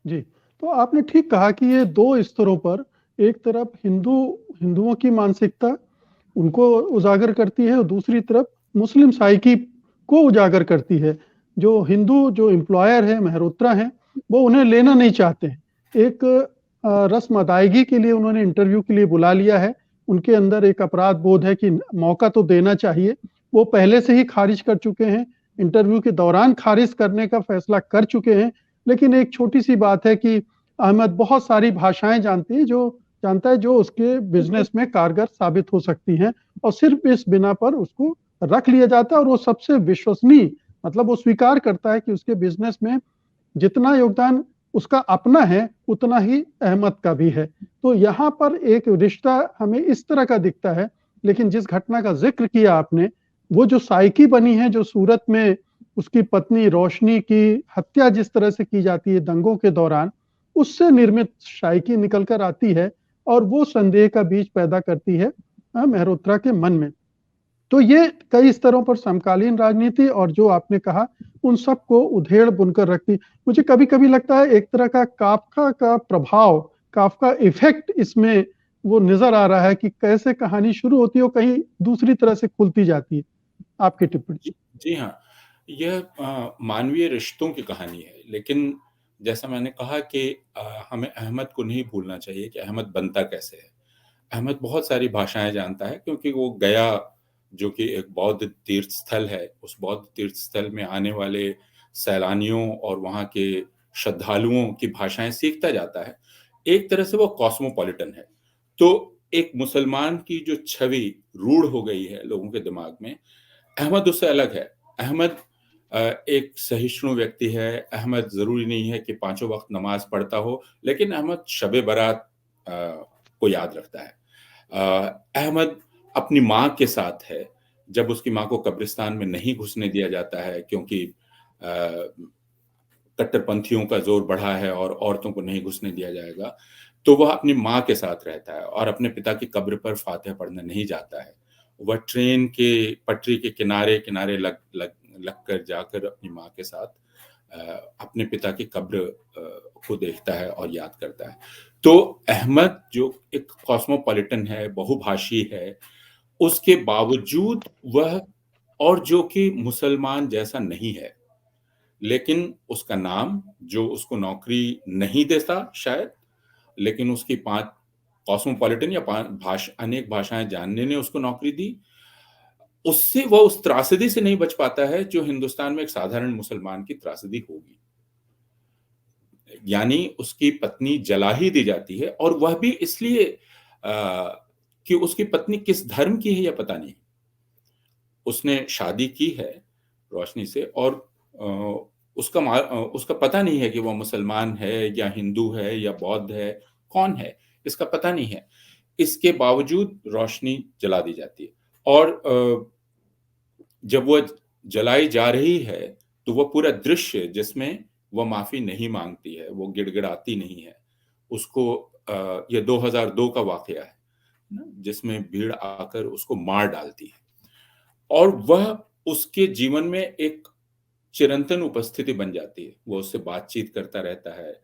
Speaker 1: जी, तो आपने ठीक कहा कि ये दो स्तरों पर, एक तरफ हिंदुओं की मानसिकता उनको उजागर करती है और दूसरी तरफ मुस्लिम साइकी को उजागर करती है। जो हिंदू जो एम्प्लॉयर है, मेहरोत्रा हैं, वो उन्हें लेना नहीं चाहते हैं। एक रस्म अदायगी के लिए उन्होंने इंटरव्यू के लिए बुला लिया है। उनके अंदर एक अपराध बोध है कि मौका तो देना चाहिए। वो पहले से ही खारिज कर चुके हैं, इंटरव्यू के दौरान खारिज करने का फैसला कर चुके हैं। लेकिन एक छोटी सी बात है कि अहमद बहुत सारी भाषाएं जानता है जो उसके बिजनेस में कारगर साबित हो सकती हैं, और सिर्फ इस बिना पर उसको रख लिया जाता है। और वो सबसे विश्वसनीय, मतलब वो स्वीकार करता है कि उसके बिजनेस में जितना योगदान उसका अपना है उतना ही अहमद का भी है। तो यहाँ पर एक रिश्ता हमें इस तरह का दिखता है। लेकिन जिस घटना का जिक्र किया आपने, वो जो साइकी बनी है, जो सूरत में उसकी पत्नी रोशनी की हत्या जिस तरह से की जाती है दंगों के दौरान, उससे निर्मित साइकी निकल कर आती है, और वो संदेह का बीज पैदा करती है मेहरोत्रा के मन में। तो ये कई स्तरों पर समकालीन राजनीति और जो आपने कहा उन सबको उधेड़ बुनकर रखती। मुझे कभी कभी लगता है एक तरह का काफका का प्रभाव, काफका इफेक्ट इसमें वो नजर आ रहा है कि कैसे कहानी शुरू होती है और कहीं दूसरी तरह से खुलती जाती है। आपकी टिप्पणी?
Speaker 5: जी हाँ, यह मानवीय रिश्तों की कहानी है, लेकिन जैसा मैंने कहा कि हमें अहमद को नहीं भूलना चाहिए कि अहमद बनता कैसे है। अहमद बहुत सारी भाषाएं जानता है, क्योंकि वो गया, जो कि एक बौद्ध तीर्थ स्थल है, उस बौद्ध तीर्थ स्थल में आने वाले सैलानियों और वहाँ के श्रद्धालुओं की भाषाएं सीखता जाता है। एक तरह से वो कॉस्मोपॉलिटन है। तो एक मुसलमान की जो छवि रूढ़ हो गई है लोगों के दिमाग में, अहमद उससे अलग है। अहमद एक सहिष्णु व्यक्ति है। अहमद जरूरी नहीं है कि पांचों वक्त नमाज पढ़ता हो, लेकिन अहमद शबे बारात को याद रखता है। अहमद अपनी माँ के साथ है। जब उसकी माँ को कब्रिस्तान में नहीं घुसने दिया जाता है क्योंकि कट्टरपंथियों का जोर बढ़ा है और औरतों को नहीं घुसने दिया जाएगा, तो वह अपनी माँ के साथ रहता है और अपने पिता की कब्र पर फातिहा पढ़ने नहीं जाता है। वह ट्रेन के पटरी के किनारे किनारे लग कर जाकर अपनी माँ के साथ अपने पिता की कब्र को देखता है और याद करता है। तो अहमद जो एक कॉस्मोपॉलिटन है, बहुभाषी है, उसके बावजूद वह, और जो कि मुसलमान जैसा नहीं है, लेकिन उसका नाम जो उसको नौकरी नहीं देता शायद, लेकिन उसकी 5 कॉस्मोपॉलिटन या 5 अनेक भाषाएं जानने ने उसको नौकरी दी। उससे वह उस त्रासदी से नहीं बच पाता है जो हिंदुस्तान में एक साधारण मुसलमान की त्रासदी होगी। यानी उसकी पत्नी जला ही दी जाती है, और वह भी इसलिए कि उसकी पत्नी किस धर्म की है यह पता नहीं। उसने शादी की है रोशनी से, और उसका पता नहीं है कि वह मुसलमान है या हिंदू है या बौद्ध है, कौन है इसका पता नहीं है। इसके बावजूद रोशनी जला दी जाती है, और जब वह जलाई जा रही है तो वह पूरा दृश्य जिसमें वह माफी नहीं मांगती है, वो गिड़गिड़ाती नहीं है, उसको यह 2002 का वाकया है ना, जिसमें भीड़ आकर उसको मार डालती है, और वह उसके जीवन में एक चिरंतन उपस्थिति बन जाती है। वो उससे बातचीत करता रहता है,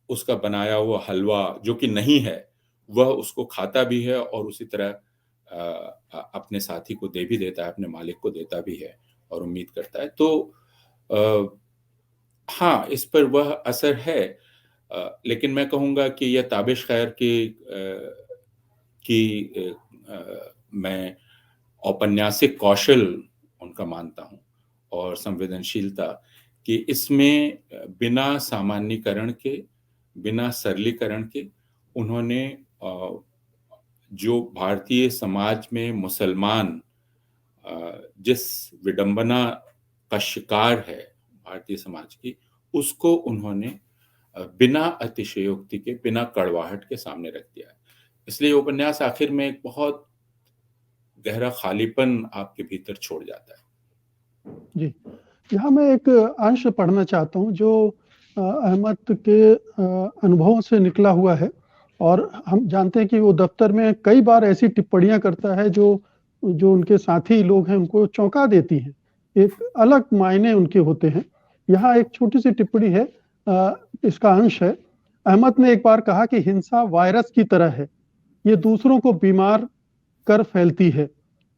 Speaker 5: उसका बनाया हुआ हलवा जो कि नहीं है वह उसको खाता भी है, और उसी तरह अपने साथी को दे भी देता है, अपने मालिक को देता भी है और उम्मीद करता है। तो हाँ, इस पर वह असर है, लेकिन मैं कहूँगा कि यह ताबिश खैर की मैं औपन्यासिक कौशल उनका मानता हूँ और संवेदनशीलता, कि इसमें बिना सामान्यीकरण के, बिना सरलीकरण के, उन्होंने जो भारतीय समाज में मुसलमान जिस विडंबना का शिकार है भारतीय समाज की, उसको उन्होंने बिना अतिशयोक्ति के, बिना कड़वाहट के सामने रख दिया है। इसलिए उपन्यास आखिर में एक बहुत गहरा खालीपन आपके भीतर छोड़ जाता है।
Speaker 1: जी, यहाँ मैं एक अंश पढ़ना चाहता हूँ जो अहमद के अनुभवों से निकला हुआ है, और हम जानते हैं कि वो दफ्तर में कई बार ऐसी टिप्पणियां करता है जो उनके साथी लोग हैं उनको चौंका देती हैं, एक अलग मायने उनके होते हैं। यहाँ एक छोटी सी टिप्पणी है, इसका अंश है। अहमद ने एक बार कहा कि हिंसा वायरस की तरह है, ये दूसरों को बीमार कर फैलती है।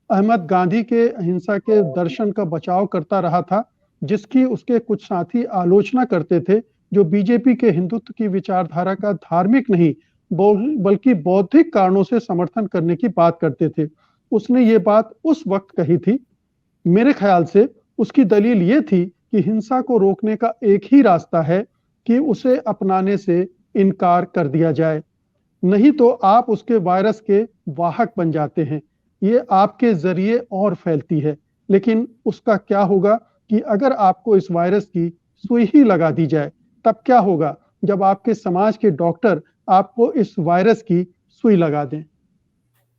Speaker 1: अहमद गांधी के अहिंसा के दर्शन का बचाव करता रहा था, जिसकी उसके कुछ साथी आलोचना करते थे, जो बीजेपी के हिंदुत्व की विचारधारा का धार्मिक नहीं बल्कि बौद्धिक कारणों से समर्थन करने की बात करते थे। उसने ये बात उस वक्त कही थी। मेरे ख्याल से उसकी दलील ये थी कि हिंसा को रोकने का एक ही रास्ता है कि उसे अपनाने से इनकार कर दिया जाए, नहीं तो आप उसके वायरस के वाहक बन जाते हैं, ये आपके जरिए और फैलती है। लेकिन उसका क्या होगा कि अगर आपको इस वायरस की सुई ही लगा दी जाए, तब क्या होगा जब आपके समाज के डॉक्टर आपको इस वायरस की सुई लगा दें।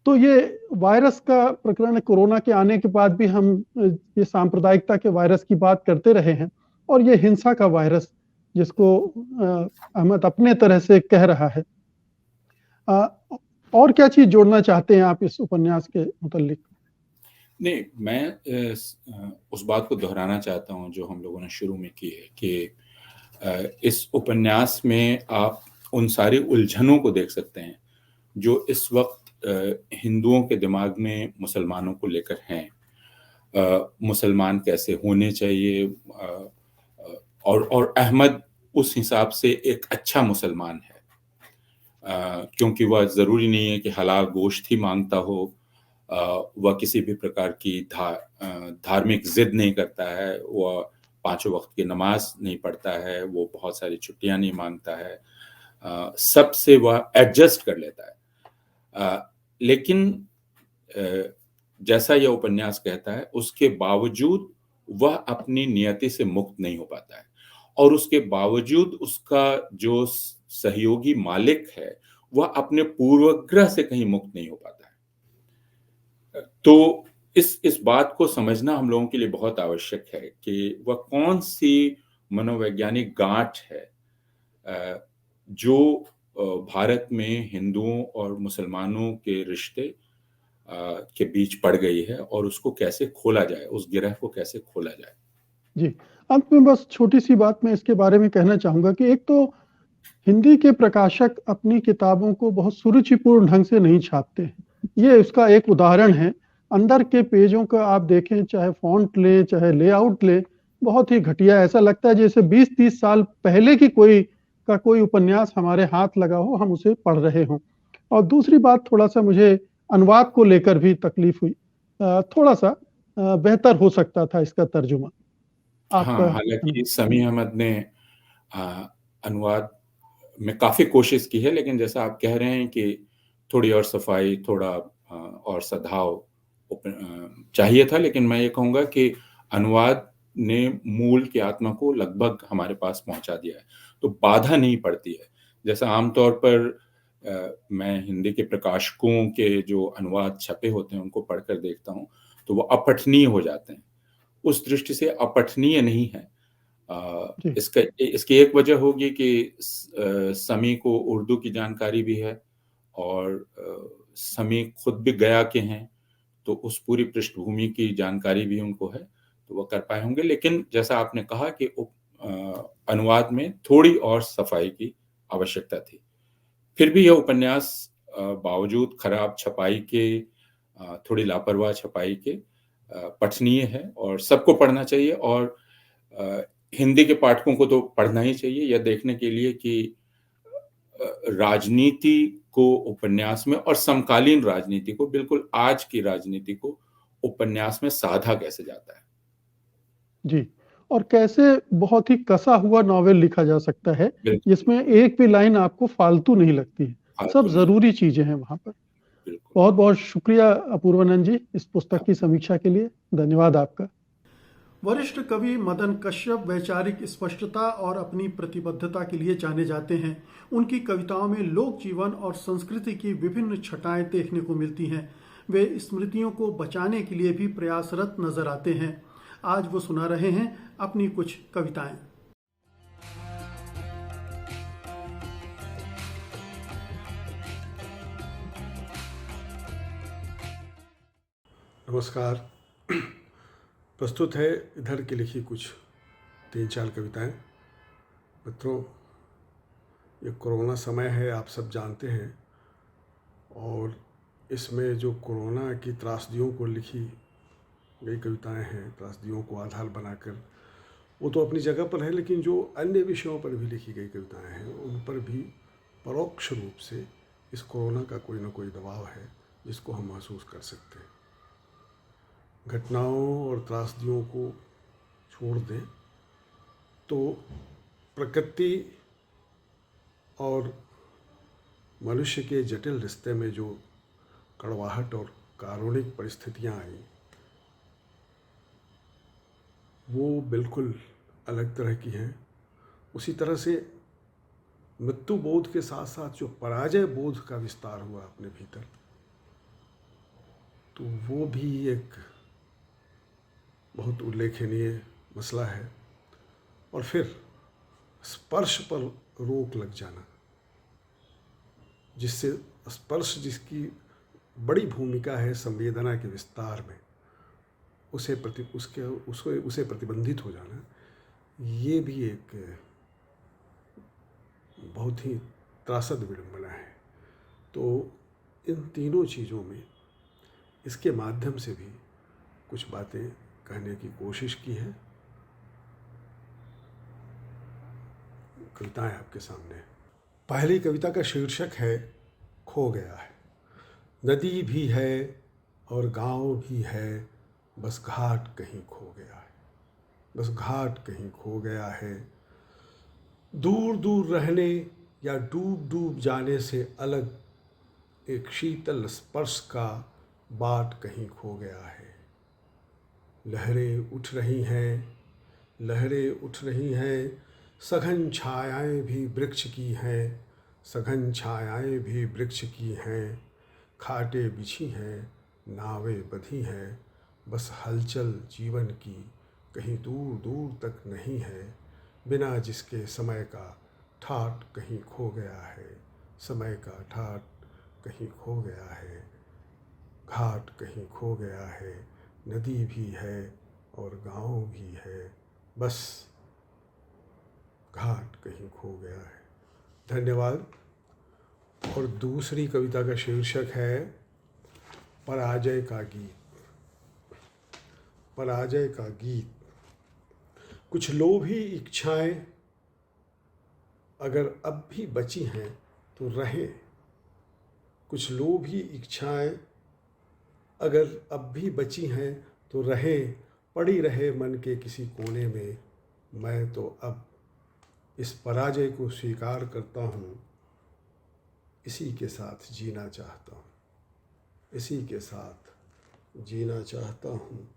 Speaker 1: तो ये वायरस का प्रकरण कोरोना के आने के बाद भी हम ये सांप्रदायिकता के वायरस की बात करते रहे हैं, और ये हिंसा का वायरस जिसको अहमद अपने तरह से कह रहा है। और क्या चीज जोड़ना चाहते हैं आप इस उपन्यास के मुतालिक?
Speaker 5: नहीं, मैं उस बात को दोहराना चाहता हूँ जो हम लोगों ने शुरू में की है, कि इस उपन्यास में आप उन सारी उलझनों को देख सकते हैं जो इस वक्त हिंदुओं के दिमाग में मुसलमानों को लेकर हैं। मुसलमान कैसे होने चाहिए, और अहमद उस हिसाब से एक अच्छा मुसलमान है। क्योंकि वह ज़रूरी नहीं है कि हलाल गोश्त ही मांगता हो, वह किसी भी प्रकार की धार्मिक ज़िद नहीं करता है, वह पाँचों वक्त की नमाज नहीं पढ़ता है, वो बहुत सारी छुट्टियां नहीं मांगता है, सबसे वह एडजस्ट कर लेता है। लेकिन जैसा यह उपन्यास कहता है, उसके बावजूद वह अपनी नियति से मुक्त नहीं हो पाता है, और उसके बावजूद उसका जो सहयोगी मालिक है, वह अपने पूर्वग्रह से कहीं मुक्त नहीं हो पाता है। तो इस बात को समझना हम लोगों के लिए बहुत आवश्यक है कि वह कौन सी मनोवैज्ञानिक गांठ है जो भारत में हिंदुओं और मुसलमानों के रिश्ते के बीच पड़ गई है, और उसको कैसे खोला जाए, उस गिरह को कैसे खोला जाए।
Speaker 1: जी, अंत में बस छोटी सी बात मैं इसके बारे में कहना चाहूंगा कि एक तो हिंदी के प्रकाशक अपनी किताबों को बहुत सुरुचिपूर्ण ढंग से नहीं छापते हैं, ये इसका एक उदाहरण है। अंदर के पेजों का आप देखें, चाहे फॉन्ट लें चाहे लेआउट लें, बहुत ही घटिया, ऐसा लगता है जैसे 20-30 साल पहले की कोई उपन्यास हमारे हाथ लगा हो, हम उसे पढ़ रहे हों। और दूसरी बात, थोड़ा सा मुझे अनुवाद को लेकर भी तकलीफ हुई, थोड़ा सा बेहतर हो सकता था इसका तर्जुमा। आपका?
Speaker 5: हाँ, हालांकि समी अहमद ने अनुवाद में काफी कोशिश की है, लेकिन जैसा आप कह रहे हैं कि थोड़ी और सफाई, थोड़ा और सधाव चाहिए था, लेकिन मैं ये कहूंगा कि अनुवाद ने मूल की आत्मा को लगभग हमारे पास पहुंचा दिया है, तो बाधा नहीं पड़ती है। जैसा आमतौर पर मैं हिंदी के प्रकाशकों के जो अनुवाद छपे होते हैं उनको पढ़कर देखता हूं, तो वो अपठनीय हो जाते हैं। उस दृष्टि से अपठनीय नहीं है। इसकी एक वजह होगी कि समी को उर्दू की जानकारी भी है, और समी खुद भी गया के हैं, तो उस पूरी पृष्ठभूमि की जानकारी भी उनको है, तो वो कर पाए होंगे। लेकिन जैसा आपने कहा कि अनुवाद में थोड़ी और सफाई की आवश्यकता थी। फिर भी यह उपन्यास बावजूद खराब छपाई के, थोड़ी लापरवाह छपाई के, पठनीय है और सबको पढ़ना चाहिए। और हिंदी के पाठकों को तो पढ़ना ही चाहिए, यह देखने के लिए कि राजनीति को उपन्यास में, और समकालीन राजनीति को, बिल्कुल आज की राजनीति को उपन्यास में साधा कैसे जाता है।
Speaker 1: जी, और कैसे बहुत ही कसा हुआ नॉवेल लिखा जा सकता है, जिसमें एक भी लाइन आपको फालतू नहीं लगती है, सब जरूरी चीजें हैं वहां पर। बहुत बहुत शुक्रिया अपूर्वानंद जी इस पुस्तक की समीक्षा के लिए, धन्यवाद आपका। वरिष्ठ कवि मदन कश्यप वैचारिक स्पष्टता और अपनी प्रतिबद्धता के लिए जाने जाते हैं। उनकी कविताओं में लोक जीवन और संस्कृति की विभिन्न छटाएं देखने को मिलती हैं। वे स्मृतियों को बचाने के लिए भी प्रयासरत नजर आते हैं। आज वो सुना रहे हैं अपनी कुछ कविताएं।
Speaker 6: नमस्कार। प्रस्तुत है इधर की लिखी कुछ 3-4 कविताएं। मित्रों, ये कोरोना समय है, आप सब जानते हैं, और इसमें जो कोरोना की त्रासदियों को लिखी गई कविताएं हैं, त्रासदियों को आधार बनाकर, वो तो अपनी जगह पर है, लेकिन जो अन्य विषयों पर भी लिखी गई कविताएं हैं उन पर भी परोक्ष रूप से इस कोरोना का कोई ना कोई दबाव है जिसको हम महसूस कर सकते हैं। घटनाओं और त्रासदियों को छोड़ दें तो प्रकृति और मनुष्य के जटिल रिश्ते में जो कड़वाहट और कारुणिक परिस्थितियां आई, वो बिल्कुल अलग तरह की हैं। उसी तरह से मृत्यु बोध के साथ साथ जो पराजय बोध का विस्तार हुआ अपने भीतर, तो वो भी एक बहुत उल्लेखनीय मसला है। और फिर स्पर्श पर रोक लग जाना, जिससे स्पर्श जिसकी बड़ी भूमिका है संवेदना के विस्तार में, उसे प्रतिबंधित हो जाना, ये भी एक बहुत ही त्रासद विडंबना है। तो इन तीनों चीज़ों में इसके माध्यम से भी कुछ बातें कहने की कोशिश की है। कविताएं आपके सामने। पहली कविता का शीर्षक है खो गया है। नदी भी है और गांव भी है, बस घाट कहीं खो गया है, बस घाट कहीं खो गया है। दूर दूर रहने या डूब डूब जाने से अलग एक शीतल स्पर्श का बाट कहीं खो गया है। लहरें उठ रही हैं, लहरें उठ रही हैं, सघन छायाएं भी वृक्ष की हैं, सघन छायाएं भी वृक्ष की हैं। खाटें बिछी हैं, नावें बंधी हैं, बस हलचल जीवन की कहीं दूर दूर तक नहीं है। बिना जिसके समय का ठाट कहीं खो गया है, समय का ठाट कहीं खो गया है। घाट कहीं खो गया है, नदी भी है और गांव भी है, बस घाट कहीं खो गया है। धन्यवाद। और दूसरी कविता का शीर्षक है पराजय का गीत। पराजय का गीत। कुछ लोभी इच्छाएं अगर अब भी बची हैं तो रहें, कुछ लोभी इच्छाएं अगर अब भी बची हैं तो रहें, पड़ी रहे मन के किसी कोने में। मैं तो अब इस पराजय को स्वीकार करता हूँ, इसी के साथ जीना चाहता हूँ, इसी के साथ जीना चाहता हूँ।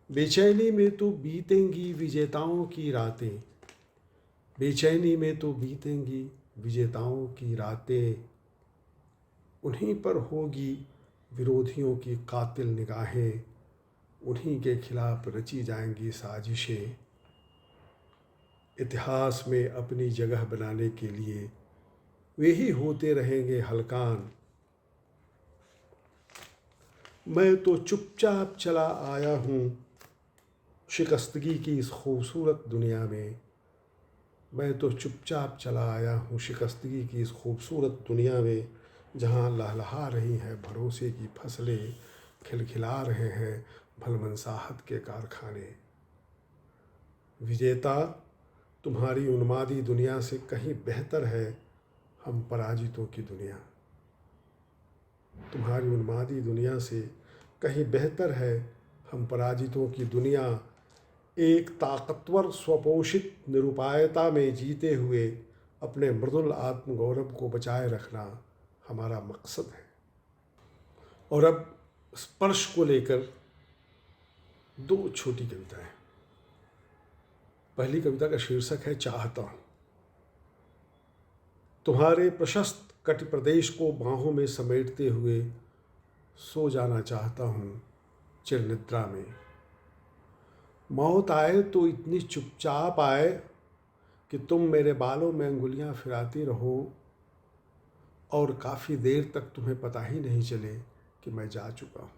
Speaker 6: बेचैनी में तो बीतेंगी विजेताओं की रातें, बेचैनी में तो बीतेंगी विजेताओं की रातें। उन्हीं पर होगी विरोधियों की कातिल निगाहें, उन्हीं के खिलाफ रची जाएंगी साजिशें। इतिहास में अपनी जगह बनाने के लिए वे ही होते रहेंगे हलकान। मैं तो चुपचाप चला आया हूँ शिकस्तगी की इस खूबसूरत दुनिया में, मैं तो चुपचाप चला आया हूँ शिकस्तगी की इस खूबसूरत दुनिया में, जहाँ लहलहा रही हैं भरोसे की फसलें, खिलखिला रहे हैं भलमनसाहत के कारखाने। विजेता तुम्हारी उन्मादी दुनिया से कहीं बेहतर है हम पराजितों की दुनिया, तुम्हारी उन्मादी दुनिया से कहीं बेहतर है हम पराजितों की दुनिया। एक ताकतवर स्वपोषित निरुपायता में जीते हुए अपने मृदुल आत्मगौरव को बचाए रखना हमारा मकसद है। और अब स्पर्श को लेकर दो छोटी कविताएं। पहली कविता का शीर्षक है चाहता हूँ। तुम्हारे प्रशस्त कटि प्रदेश को बाहों में समेटते हुए सो जाना चाहता हूँ चिरनिद्रा में। मौत आए तो इतनी चुपचाप आए कि तुम मेरे बालों में अंगुलियाँ फिराती रहो और काफ़ी देर तक तुम्हें पता ही नहीं चले कि मैं जा चुका हूँ।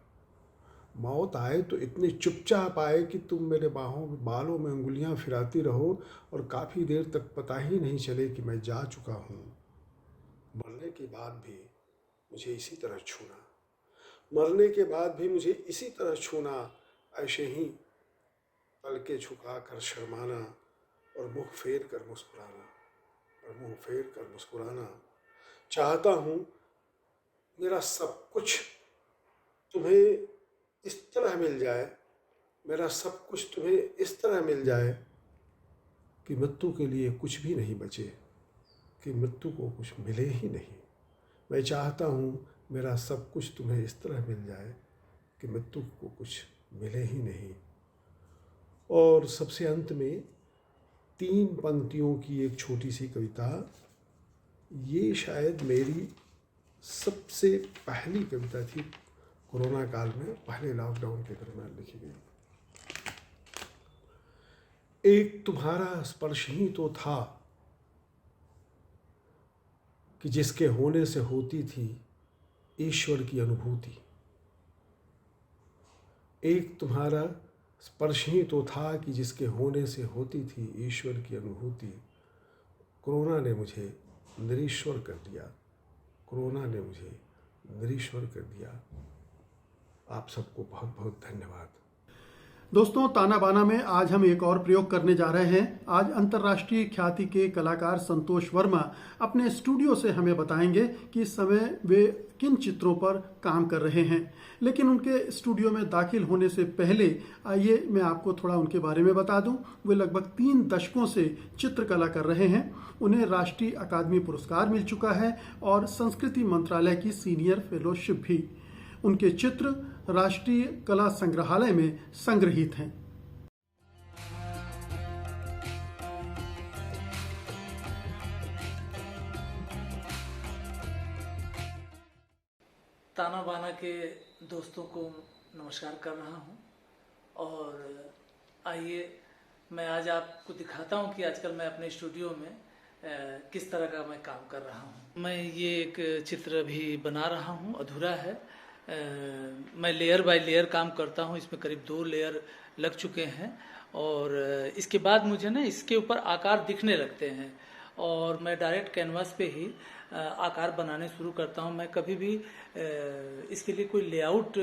Speaker 6: मौत आए तो इतनी चुपचाप आए कि तुम मेरे बालों में अंगुलियाँ फिराती रहो और काफ़ी देर तक पता ही नहीं चले कि मैं जा चुका हूँ। मरने के बाद भी मुझे इसी तरह छूना, मरने के बाद भी मुझे इसी तरह छूना, ऐसे ही पलके झुका कर शर्माना और मुँह फेर कर मुस्कुराना, और मुँह फेर कर मुस्कुराना। चाहता हूँ मेरा सब कुछ तुम्हें इस तरह मिल जाए, मेरा सब कुछ तुम्हें इस तरह मिल जाए कि मृत्यु के लिए कुछ भी नहीं बचे, कि मृत्यु को कुछ मिले ही नहीं। मैं चाहता हूँ मेरा सब कुछ तुम्हें इस तरह मिल जाए कि मृत्यु को कुछ मिले ही नहीं। और सबसे अंत में 3 पंक्तियों की एक छोटी सी कविता। ये शायद मेरी सबसे पहली कविता थी कोरोना काल में, पहले लॉकडाउन के दरमियान लिखी गई। एक तुम्हारा स्पर्श ही तो था कि जिसके होने से होती थी ईश्वर की अनुभूति। एक तुम्हारा स्पर्श ही तो था कि जिसके होने से होती थी ईश्वर की अनुभूति। कोरोना ने मुझे निरीश्वर कर दिया, कोरोना ने मुझे निरीश्वर कर दिया। आप सबको बहुत बहुत धन्यवाद।
Speaker 1: दोस्तों, ताना बाना में आज हम एक और प्रयोग करने जा रहे हैं। आज अंतर्राष्ट्रीय ख्याति के कलाकार संतोष वर्मा अपने स्टूडियो से हमें बताएंगे कि इस समय वे किन चित्रों पर काम कर रहे हैं। लेकिन उनके स्टूडियो में दाखिल होने से पहले आइए मैं आपको थोड़ा उनके बारे में बता दूं। वे लगभग 3 दशकों से चित्रकला कर रहे हैं। उन्हें राष्ट्रीय अकादमी पुरस्कार मिल चुका है और संस्कृति मंत्रालय की सीनियर फेलोशिप भी। उनके चित्र राष्ट्रीय कला संग्रहालय में संग्रहित हैं।
Speaker 7: ताना बाना के दोस्तों को नमस्कार कर रहा हूं और आइए मैं आज आपको दिखाता हूं कि आजकल मैं अपने स्टूडियो में किस तरह का मैं काम कर रहा हूं। मैं ये एक चित्र भी बना रहा हूं, अधूरा है। मैं लेयर बाय लेयर काम करता हूं, इसमें करीब 2 लेयर लग चुके हैं और इसके बाद मुझे ना इसके ऊपर आकार दिखने लगते हैं और मैं डायरेक्ट कैनवास पे ही आकार बनाने शुरू करता हूं। मैं कभी भी इसके लिए कोई लेआउट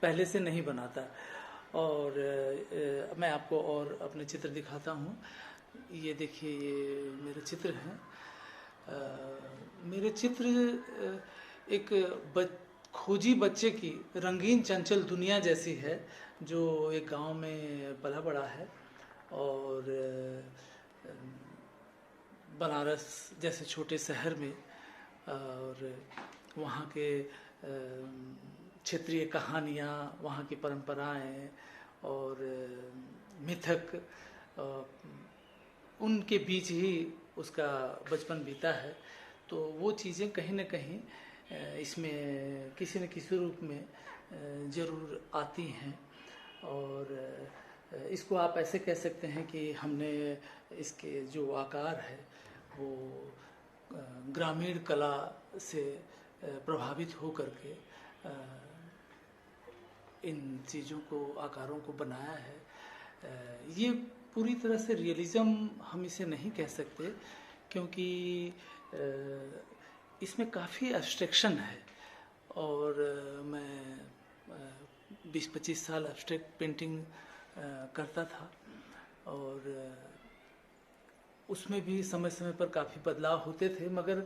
Speaker 7: पहले से नहीं बनाता और मैं आपको और अपने चित्र दिखाता हूं। ये देखिए, ये मेरे चित्र हैं। मेरे चित्र एक खोजी बच्चे की रंगीन चंचल दुनिया जैसी है जो एक गांव में पला बड़ा है और बनारस जैसे छोटे शहर में और वहाँ के क्षेत्रीय कहानियाँ, वहाँ की परंपराएं और मिथक, उनके बीच ही उसका बचपन बीता है। तो वो चीज़ें कहीं न कहीं इसमें किसी न किसी रूप में ज़रूर आती हैं और इसको आप ऐसे कह सकते हैं कि हमने इसके जो आकार है वो ग्रामीण कला से प्रभावित हो करके इन चीज़ों को, आकारों को बनाया है। ये पूरी तरह से रियलिज़म हम इसे नहीं कह सकते क्योंकि इसमें काफ़ी एब्स्ट्रैक्शन है और मैं 20-25 साल एब्स्ट्रैक्ट पेंटिंग करता था और उसमें भी समय समय पर काफ़ी बदलाव होते थे, मगर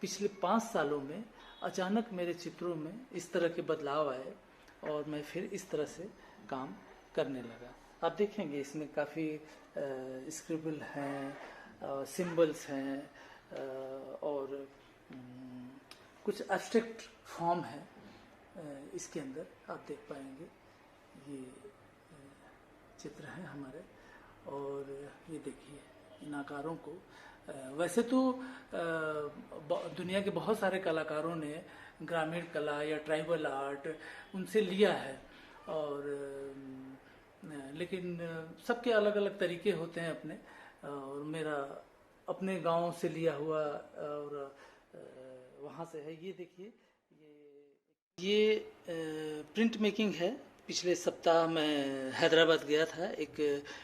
Speaker 7: पिछले 5 सालों में अचानक मेरे चित्रों में इस तरह के बदलाव आए और मैं फिर इस तरह से काम करने लगा। आप देखेंगे इसमें काफ़ी स्क्रिबल हैं, सिंबल्स हैं और कुछ एब्स्ट्रैक्ट फॉर्म है इसके अंदर, आप देख पाएंगे। ये चित्र हैं हमारे और ये देखिए इन आकारों को। वैसे तो दुनिया के बहुत सारे कलाकारों ने ग्रामीण कला या ट्राइबल आर्ट उनसे लिया है और लेकिन सबके अलग अलग तरीके होते हैं अपने, और मेरा अपने गांव से लिया हुआ और वहाँ से है। ये देखिए, ये प्रिंट मेकिंग है। पिछले सप्ताह मैं हैदराबाद गया था, एक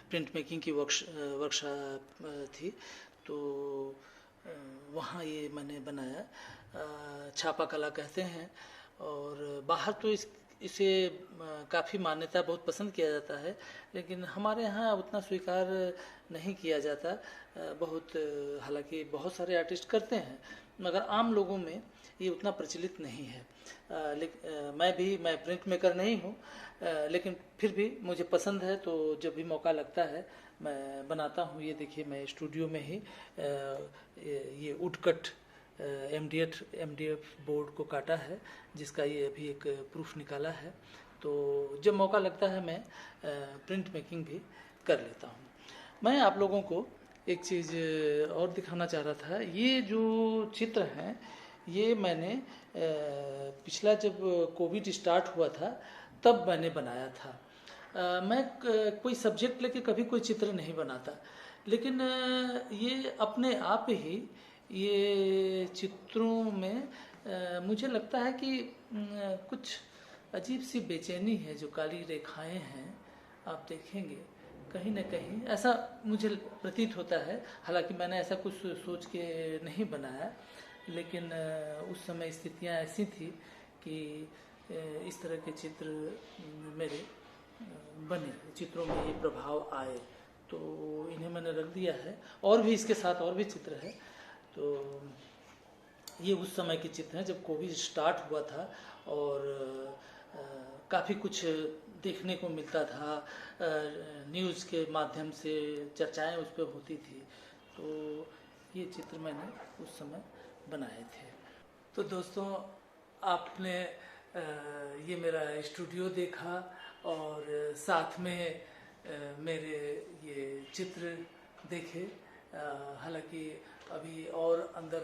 Speaker 7: प्रिंट मेकिंग की वर्कशॉप थी, तो वहाँ ये मैंने बनाया। छापा कला कहते हैं और बाहर तो इसे काफ़ी मान्यता, बहुत पसंद किया जाता है, लेकिन हमारे यहाँ उतना स्वीकार नहीं किया जाता। हालांकि बहुत सारे आर्टिस्ट करते हैं मगर आम लोगों में ये उतना प्रचलित नहीं है। मैं प्रिंट मेकर नहीं हूँ, लेकिन फिर भी मुझे पसंद है, तो जब भी मौका लगता है मैं बनाता हूँ। ये देखिए, मैं स्टूडियो में ही ये वुडकट MDF बोर्ड को काटा है, जिसका ये अभी एक प्रूफ निकाला है। तो जब मौका लगता है मैं प्रिंट मेकिंग भी कर लेता हूँ। मैं आप लोगों को एक चीज़ और दिखाना चाह रहा था। ये जो चित्र हैं ये मैंने पिछला जब कोविड स्टार्ट हुआ था तब मैंने बनाया था। मैं कोई सब्जेक्ट लेके कभी कोई चित्र नहीं बनाता, लेकिन ये अपने आप ही ये चित्रों में मुझे लगता है कि कुछ अजीब सी बेचैनी है। जो काली रेखाएं हैं आप देखेंगे, कहीं ना कहीं ऐसा मुझे प्रतीत होता है। हालांकि मैंने ऐसा कुछ सोच के नहीं बनाया, लेकिन उस समय स्थितियां ऐसी थी कि इस तरह के चित्र मेरे बने, चित्रों में ये प्रभाव आए, तो इन्हें मैंने रख दिया है। और भी इसके साथ और भी चित्र है। तो ये उस समय के चित्र हैं जब कोविड स्टार्ट हुआ था और काफ़ी कुछ देखने को मिलता था, न्यूज़ के माध्यम से चर्चाएं उस पर होती थी। तो ये चित्र मैंने उस समय बनाए थे। तो दोस्तों, आपने ये मेरा स्टूडियो देखा और साथ में मेरे ये चित्र देखे। हालांकि अभी और अंदर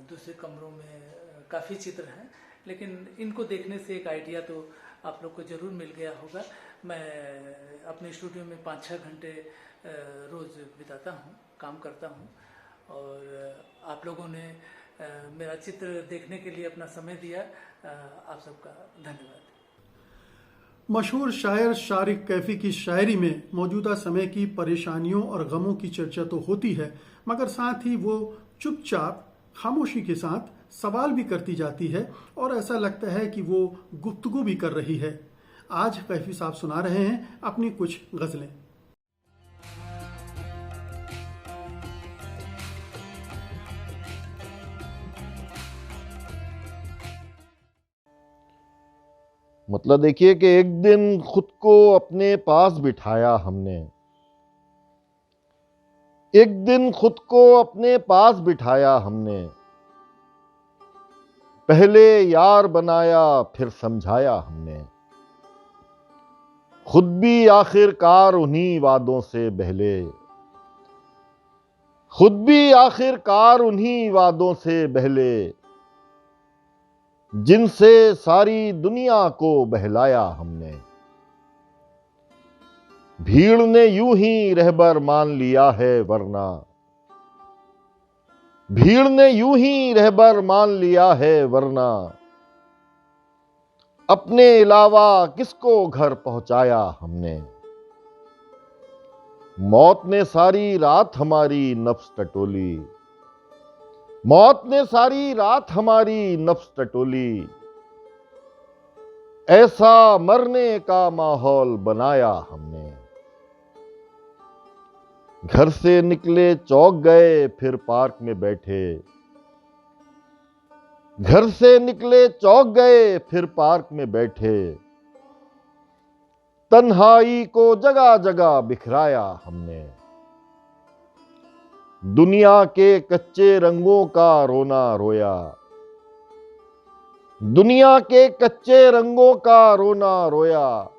Speaker 7: दूसरे कमरों में काफ़ी चित्र हैं, लेकिन इनको देखने से एक आइडिया तो आप लोग को ज़रूर मिल गया होगा। मैं अपने स्टूडियो में 5-6 घंटे रोज़ बिताता हूँ, काम करता हूँ, और आप लोगों ने मेरा चित्र देखने के लिए अपना समय दिया। आप सबका धन्यवाद।
Speaker 1: मशहूर शायर शारिक कैफी की शायरी में मौजूदा समय की परेशानियों और गमों की चर्चा तो होती है, मगर साथ ही वो चुपचाप खामोशी के साथ सवाल भी करती जाती है और ऐसा लगता है कि वो गुफ्तगू भी कर रही है। आज कैफी साहब सुना रहे हैं अपनी कुछ गज़लें।
Speaker 8: मतलब देखिए कि एक दिन खुद को अपने पास बिठाया हमने, एक दिन खुद को अपने पास बिठाया हमने, पहले यार बनाया फिर समझाया हमने, खुद भी आखिरकार उन्हीं वादों से बहले, खुद भी आखिरकार उन्हीं वादों से बहले, जिनसे सारी दुनिया को बहलाया हमने। भीड़ ने यूं ही रहबर मान लिया है वरना, भीड़ ने यूं ही रहबर मान लिया है वरना, अपने अलावा किसको घर पहुंचाया हमने। मौत ने सारी रात हमारी नफ्स टटोली, मौत ने सारी रात हमारी नफ्स टटोली, ऐसा मरने का माहौल बनाया हमने। घर से निकले चौक गए फिर पार्क में बैठे, घर से निकले चौक गए फिर पार्क में बैठे, तन्हाई को जगह जगह बिखराया हमने। दुनिया के कच्चे रंगों का रोना रोया, दुनिया के कच्चे रंगों का रोना रोया,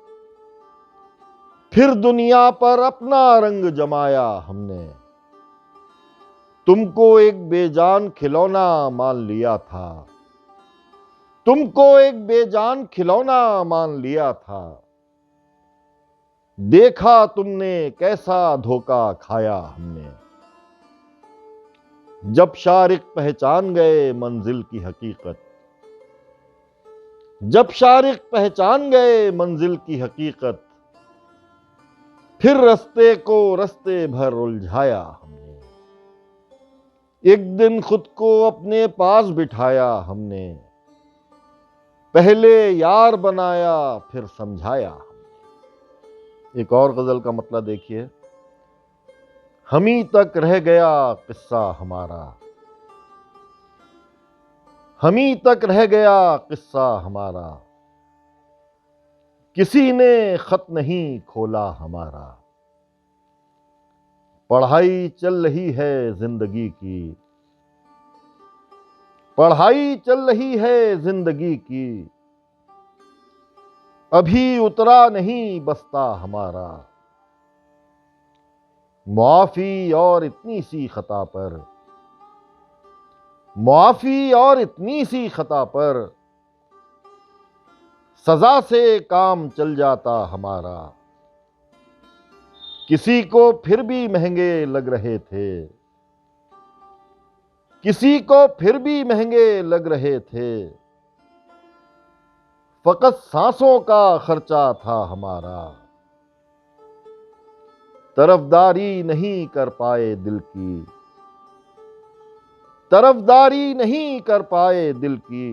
Speaker 8: फिर दुनिया पर अपना रंग जमाया हमने। तुमको एक बेजान खिलौना मान लिया था, तुमको एक बेजान खिलौना मान लिया था, देखा तुमने कैसा धोखा खाया हमने। जब शारिक पहचान गए मंजिल की हकीकत, जब शारिक पहचान गए मंजिल की हकीकत, फिर रास्ते को रास्ते भर उलझाया हमने। एक दिन खुद को अपने पास बिठाया हमने, पहले यार बनाया फिर समझाया हमने। एक और गजल का मतलब देखिए। हमी तक रह गया किस्सा हमारा, हमी तक रह गया किस्सा हमारा, किसी ने खत नहीं खोला हमारा। पढ़ाई चल रही है जिंदगी की, पढ़ाई चल रही है जिंदगी की, अभी उतरा नहीं बस्ता हमारा। मुआफी और इतनी सी खता पर, मुआफी और इतनी सी खता पर, सजा से काम चल जाता हमारा। किसी को फिर भी महंगे लग रहे थे, किसी को फिर भी महंगे लग रहे थे, फकत सांसों का खर्चा था हमारा। तरफदारी नहीं कर पाए दिल की, तरफदारी नहीं कर पाए दिल की,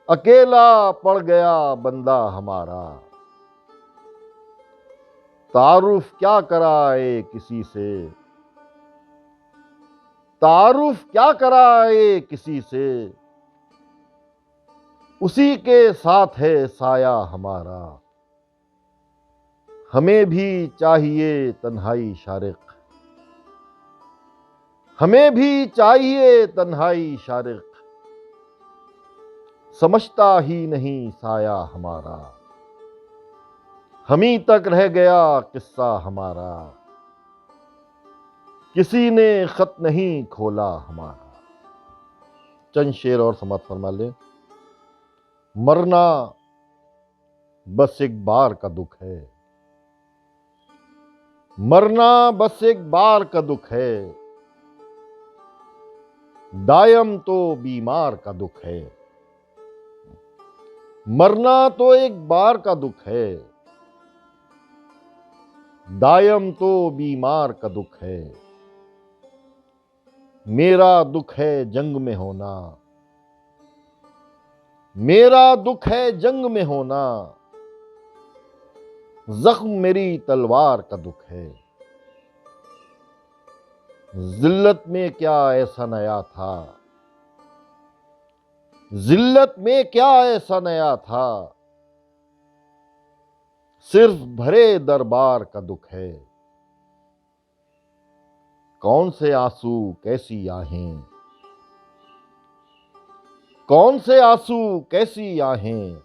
Speaker 8: अकेला पड़ गया बंदा हमारा, तारुफ क्या कराए किसी से, तारुफ क्या कराए किसी से, उसी के साथ है साया हमारा। हमें भी चाहिए तन्हाई शारिक, हमें भी चाहिए तन्हाई शारिक, समझता ही नहीं साया हमारा। हमी तक रह गया किस्सा हमारा, किसी ने खत नहीं खोला हमारा। चंद शेर और समाप्त फरमा ले। मरना बस एक बार का दुख है, मरना बस एक बार का दुख है, दायम तो बीमार का दुख है। मरना तो एक बार का दुख है, दायम तो बीमार का दुख है। मेरा दुख है जंग में होना, मेरा दुख है जंग में होना, जख्म मेरी तलवार का दुख है। जिल्लत में क्या ऐसा नया था, जिल्लत में क्या ऐसा नया था, सिर्फ भरे दरबार का दुख है। कौन से आंसू कैसी आहें, कौन से आंसू कैसी आहें,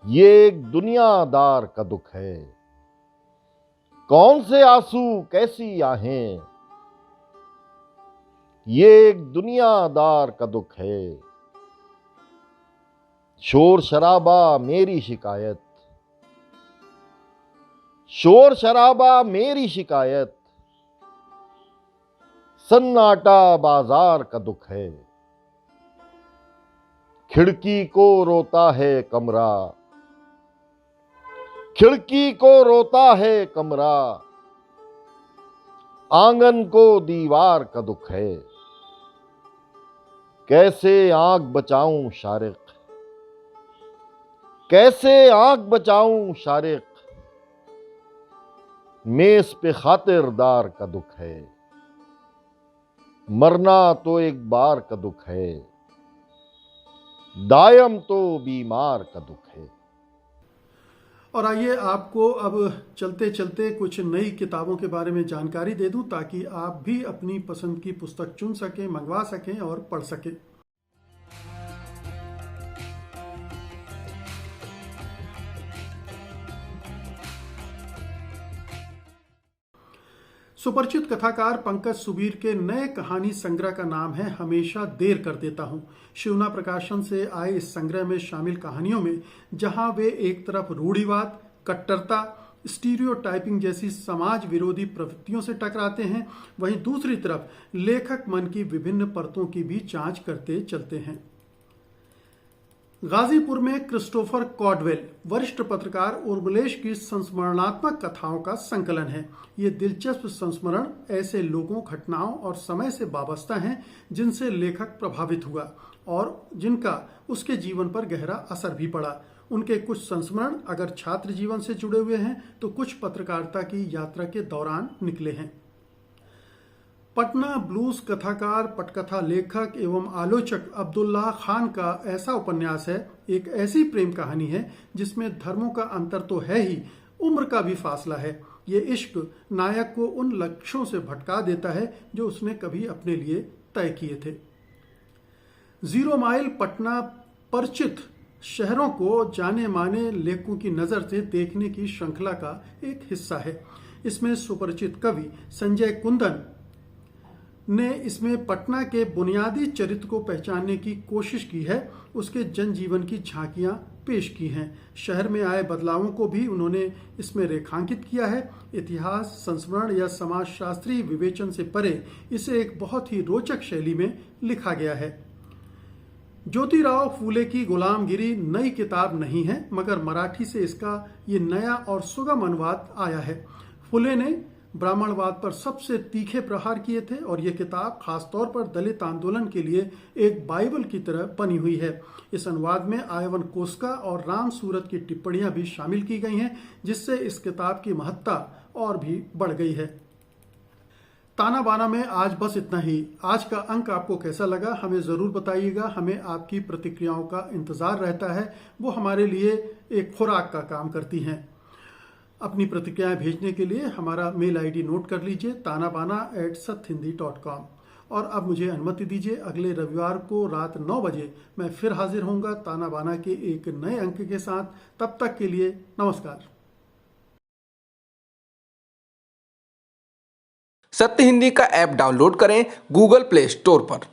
Speaker 8: ये एक दुनियादार का दुख है। कौन से आंसू कैसी आहें, ये एक दुनियादार का दुख है। शोर शराबा मेरी शिकायत, शोर शराबा मेरी शिकायत, सन्नाटा बाजार का दुख है। खिड़की को रोता है कमरा, खिड़की को रोता है कमरा, आंगन को दीवार का दुख है। कैसे आंख बचाऊं शारिक, कैसे आंख बचाऊं शारिक, मेज पे खातिरदार का दुख है। मरना तो एक बार का दुख है, दायम तो बीमार का दुख है।
Speaker 1: और आइए आपको अब चलते चलते कुछ नई किताबों के बारे में जानकारी दे दूं ताकि आप भी अपनी पसंद की पुस्तक चुन सकें, मंगवा सकें और पढ़ सकें। सुपरिचित कथाकार पंकज सुबीर के नए कहानी संग्रह का नाम है हमेशा देर कर देता हूं। शिवना प्रकाशन से आए इस संग्रह में शामिल कहानियों में जहां वे एक तरफ रूढ़िवाद, कट्टरता, स्टीरियोटाइपिंग जैसी समाज विरोधी प्रवृत्तियों से टकराते हैं, वहीं दूसरी तरफ लेखक मन की विभिन्न परतों की भी जांच करते चलते हैं। गाजीपुर में क्रिस्टोफर कॉडवेल वरिष्ठ पत्रकार उर्मिलेश की संस्मरणात्मक कथाओं का संकलन है। ये दिलचस्प संस्मरण ऐसे लोगों, घटनाओं और समय से वाबस्ता हैं जिनसे लेखक प्रभावित हुआ और जिनका उसके जीवन पर गहरा असर भी पड़ा। उनके कुछ संस्मरण अगर छात्र जीवन से जुड़े हुए हैं तो कुछ पत्रकारिता की यात्रा के दौरान निकले हैं। पटना ब्लूज कथाकार, पटकथा लेखक एवं आलोचक अब्दुल्लाह खान का ऐसा उपन्यास है, एक ऐसी प्रेम कहानी है जिसमें धर्मों का अंतर तो है ही, उम्र का भी फासला है। ये इश्क नायक को उन लक्ष्यों से भटका देता है जो उसने कभी अपने लिए तय किए थे। 0 माइल पटना परिचित शहरों को जाने माने लेखकों की नजर से देखने की श्रृंखला का एक हिस्सा है। इसमें सुपरिचित कवि संजय कुंदन ने इसमें पटना के बुनियादी चरित्र को पहचानने की कोशिश की है, उसके जनजीवन की झांकियां पेश की हैं। शहर में आए बदलावों को भी उन्होंने इसमें रेखांकित किया है। इतिहास, संस्मरण या समाजशास्त्रीय विवेचन से परे इसे एक बहुत ही रोचक शैली में लिखा गया है। ज्योतिराव फूले की गुलामगिरी नई किताब नहीं है, मगर मराठी से इसका ये नया और सुगम अनुवाद आया है। फुले ने ब्राह्मणवाद पर सबसे तीखे प्रहार किए थे और ये किताब खासतौर पर दलित आंदोलन के लिए एक बाइबल की तरह बनी हुई है। इस अनुवाद में आयवन कोस्का और राम सूरत की टिप्पणियां भी शामिल की गई हैं, जिससे इस किताब की महत्ता और भी बढ़ गई है। ताना बाना में आज बस इतना ही। आज का अंक आपको कैसा लगा हमें ज़रूर बताइएगा। हमें आपकी प्रतिक्रियाओं का इंतज़ार रहता है, वो हमारे लिए एक खुराक का काम करती हैं। अपनी प्रतिक्रियाएं भेजने के लिए हमारा मेल आईडी नोट कर लीजिए, tanabana@sathhindi.com। और अब मुझे अनुमति दीजिए, अगले रविवार को रात 9 बजे मैं फिर हाजिर होऊंगा ताना बाना के एक नए अंक के साथ। तब तक के लिए नमस्कार।
Speaker 9: सत्य हिंदी का ऐप डाउनलोड करें गूगल प्ले स्टोर पर।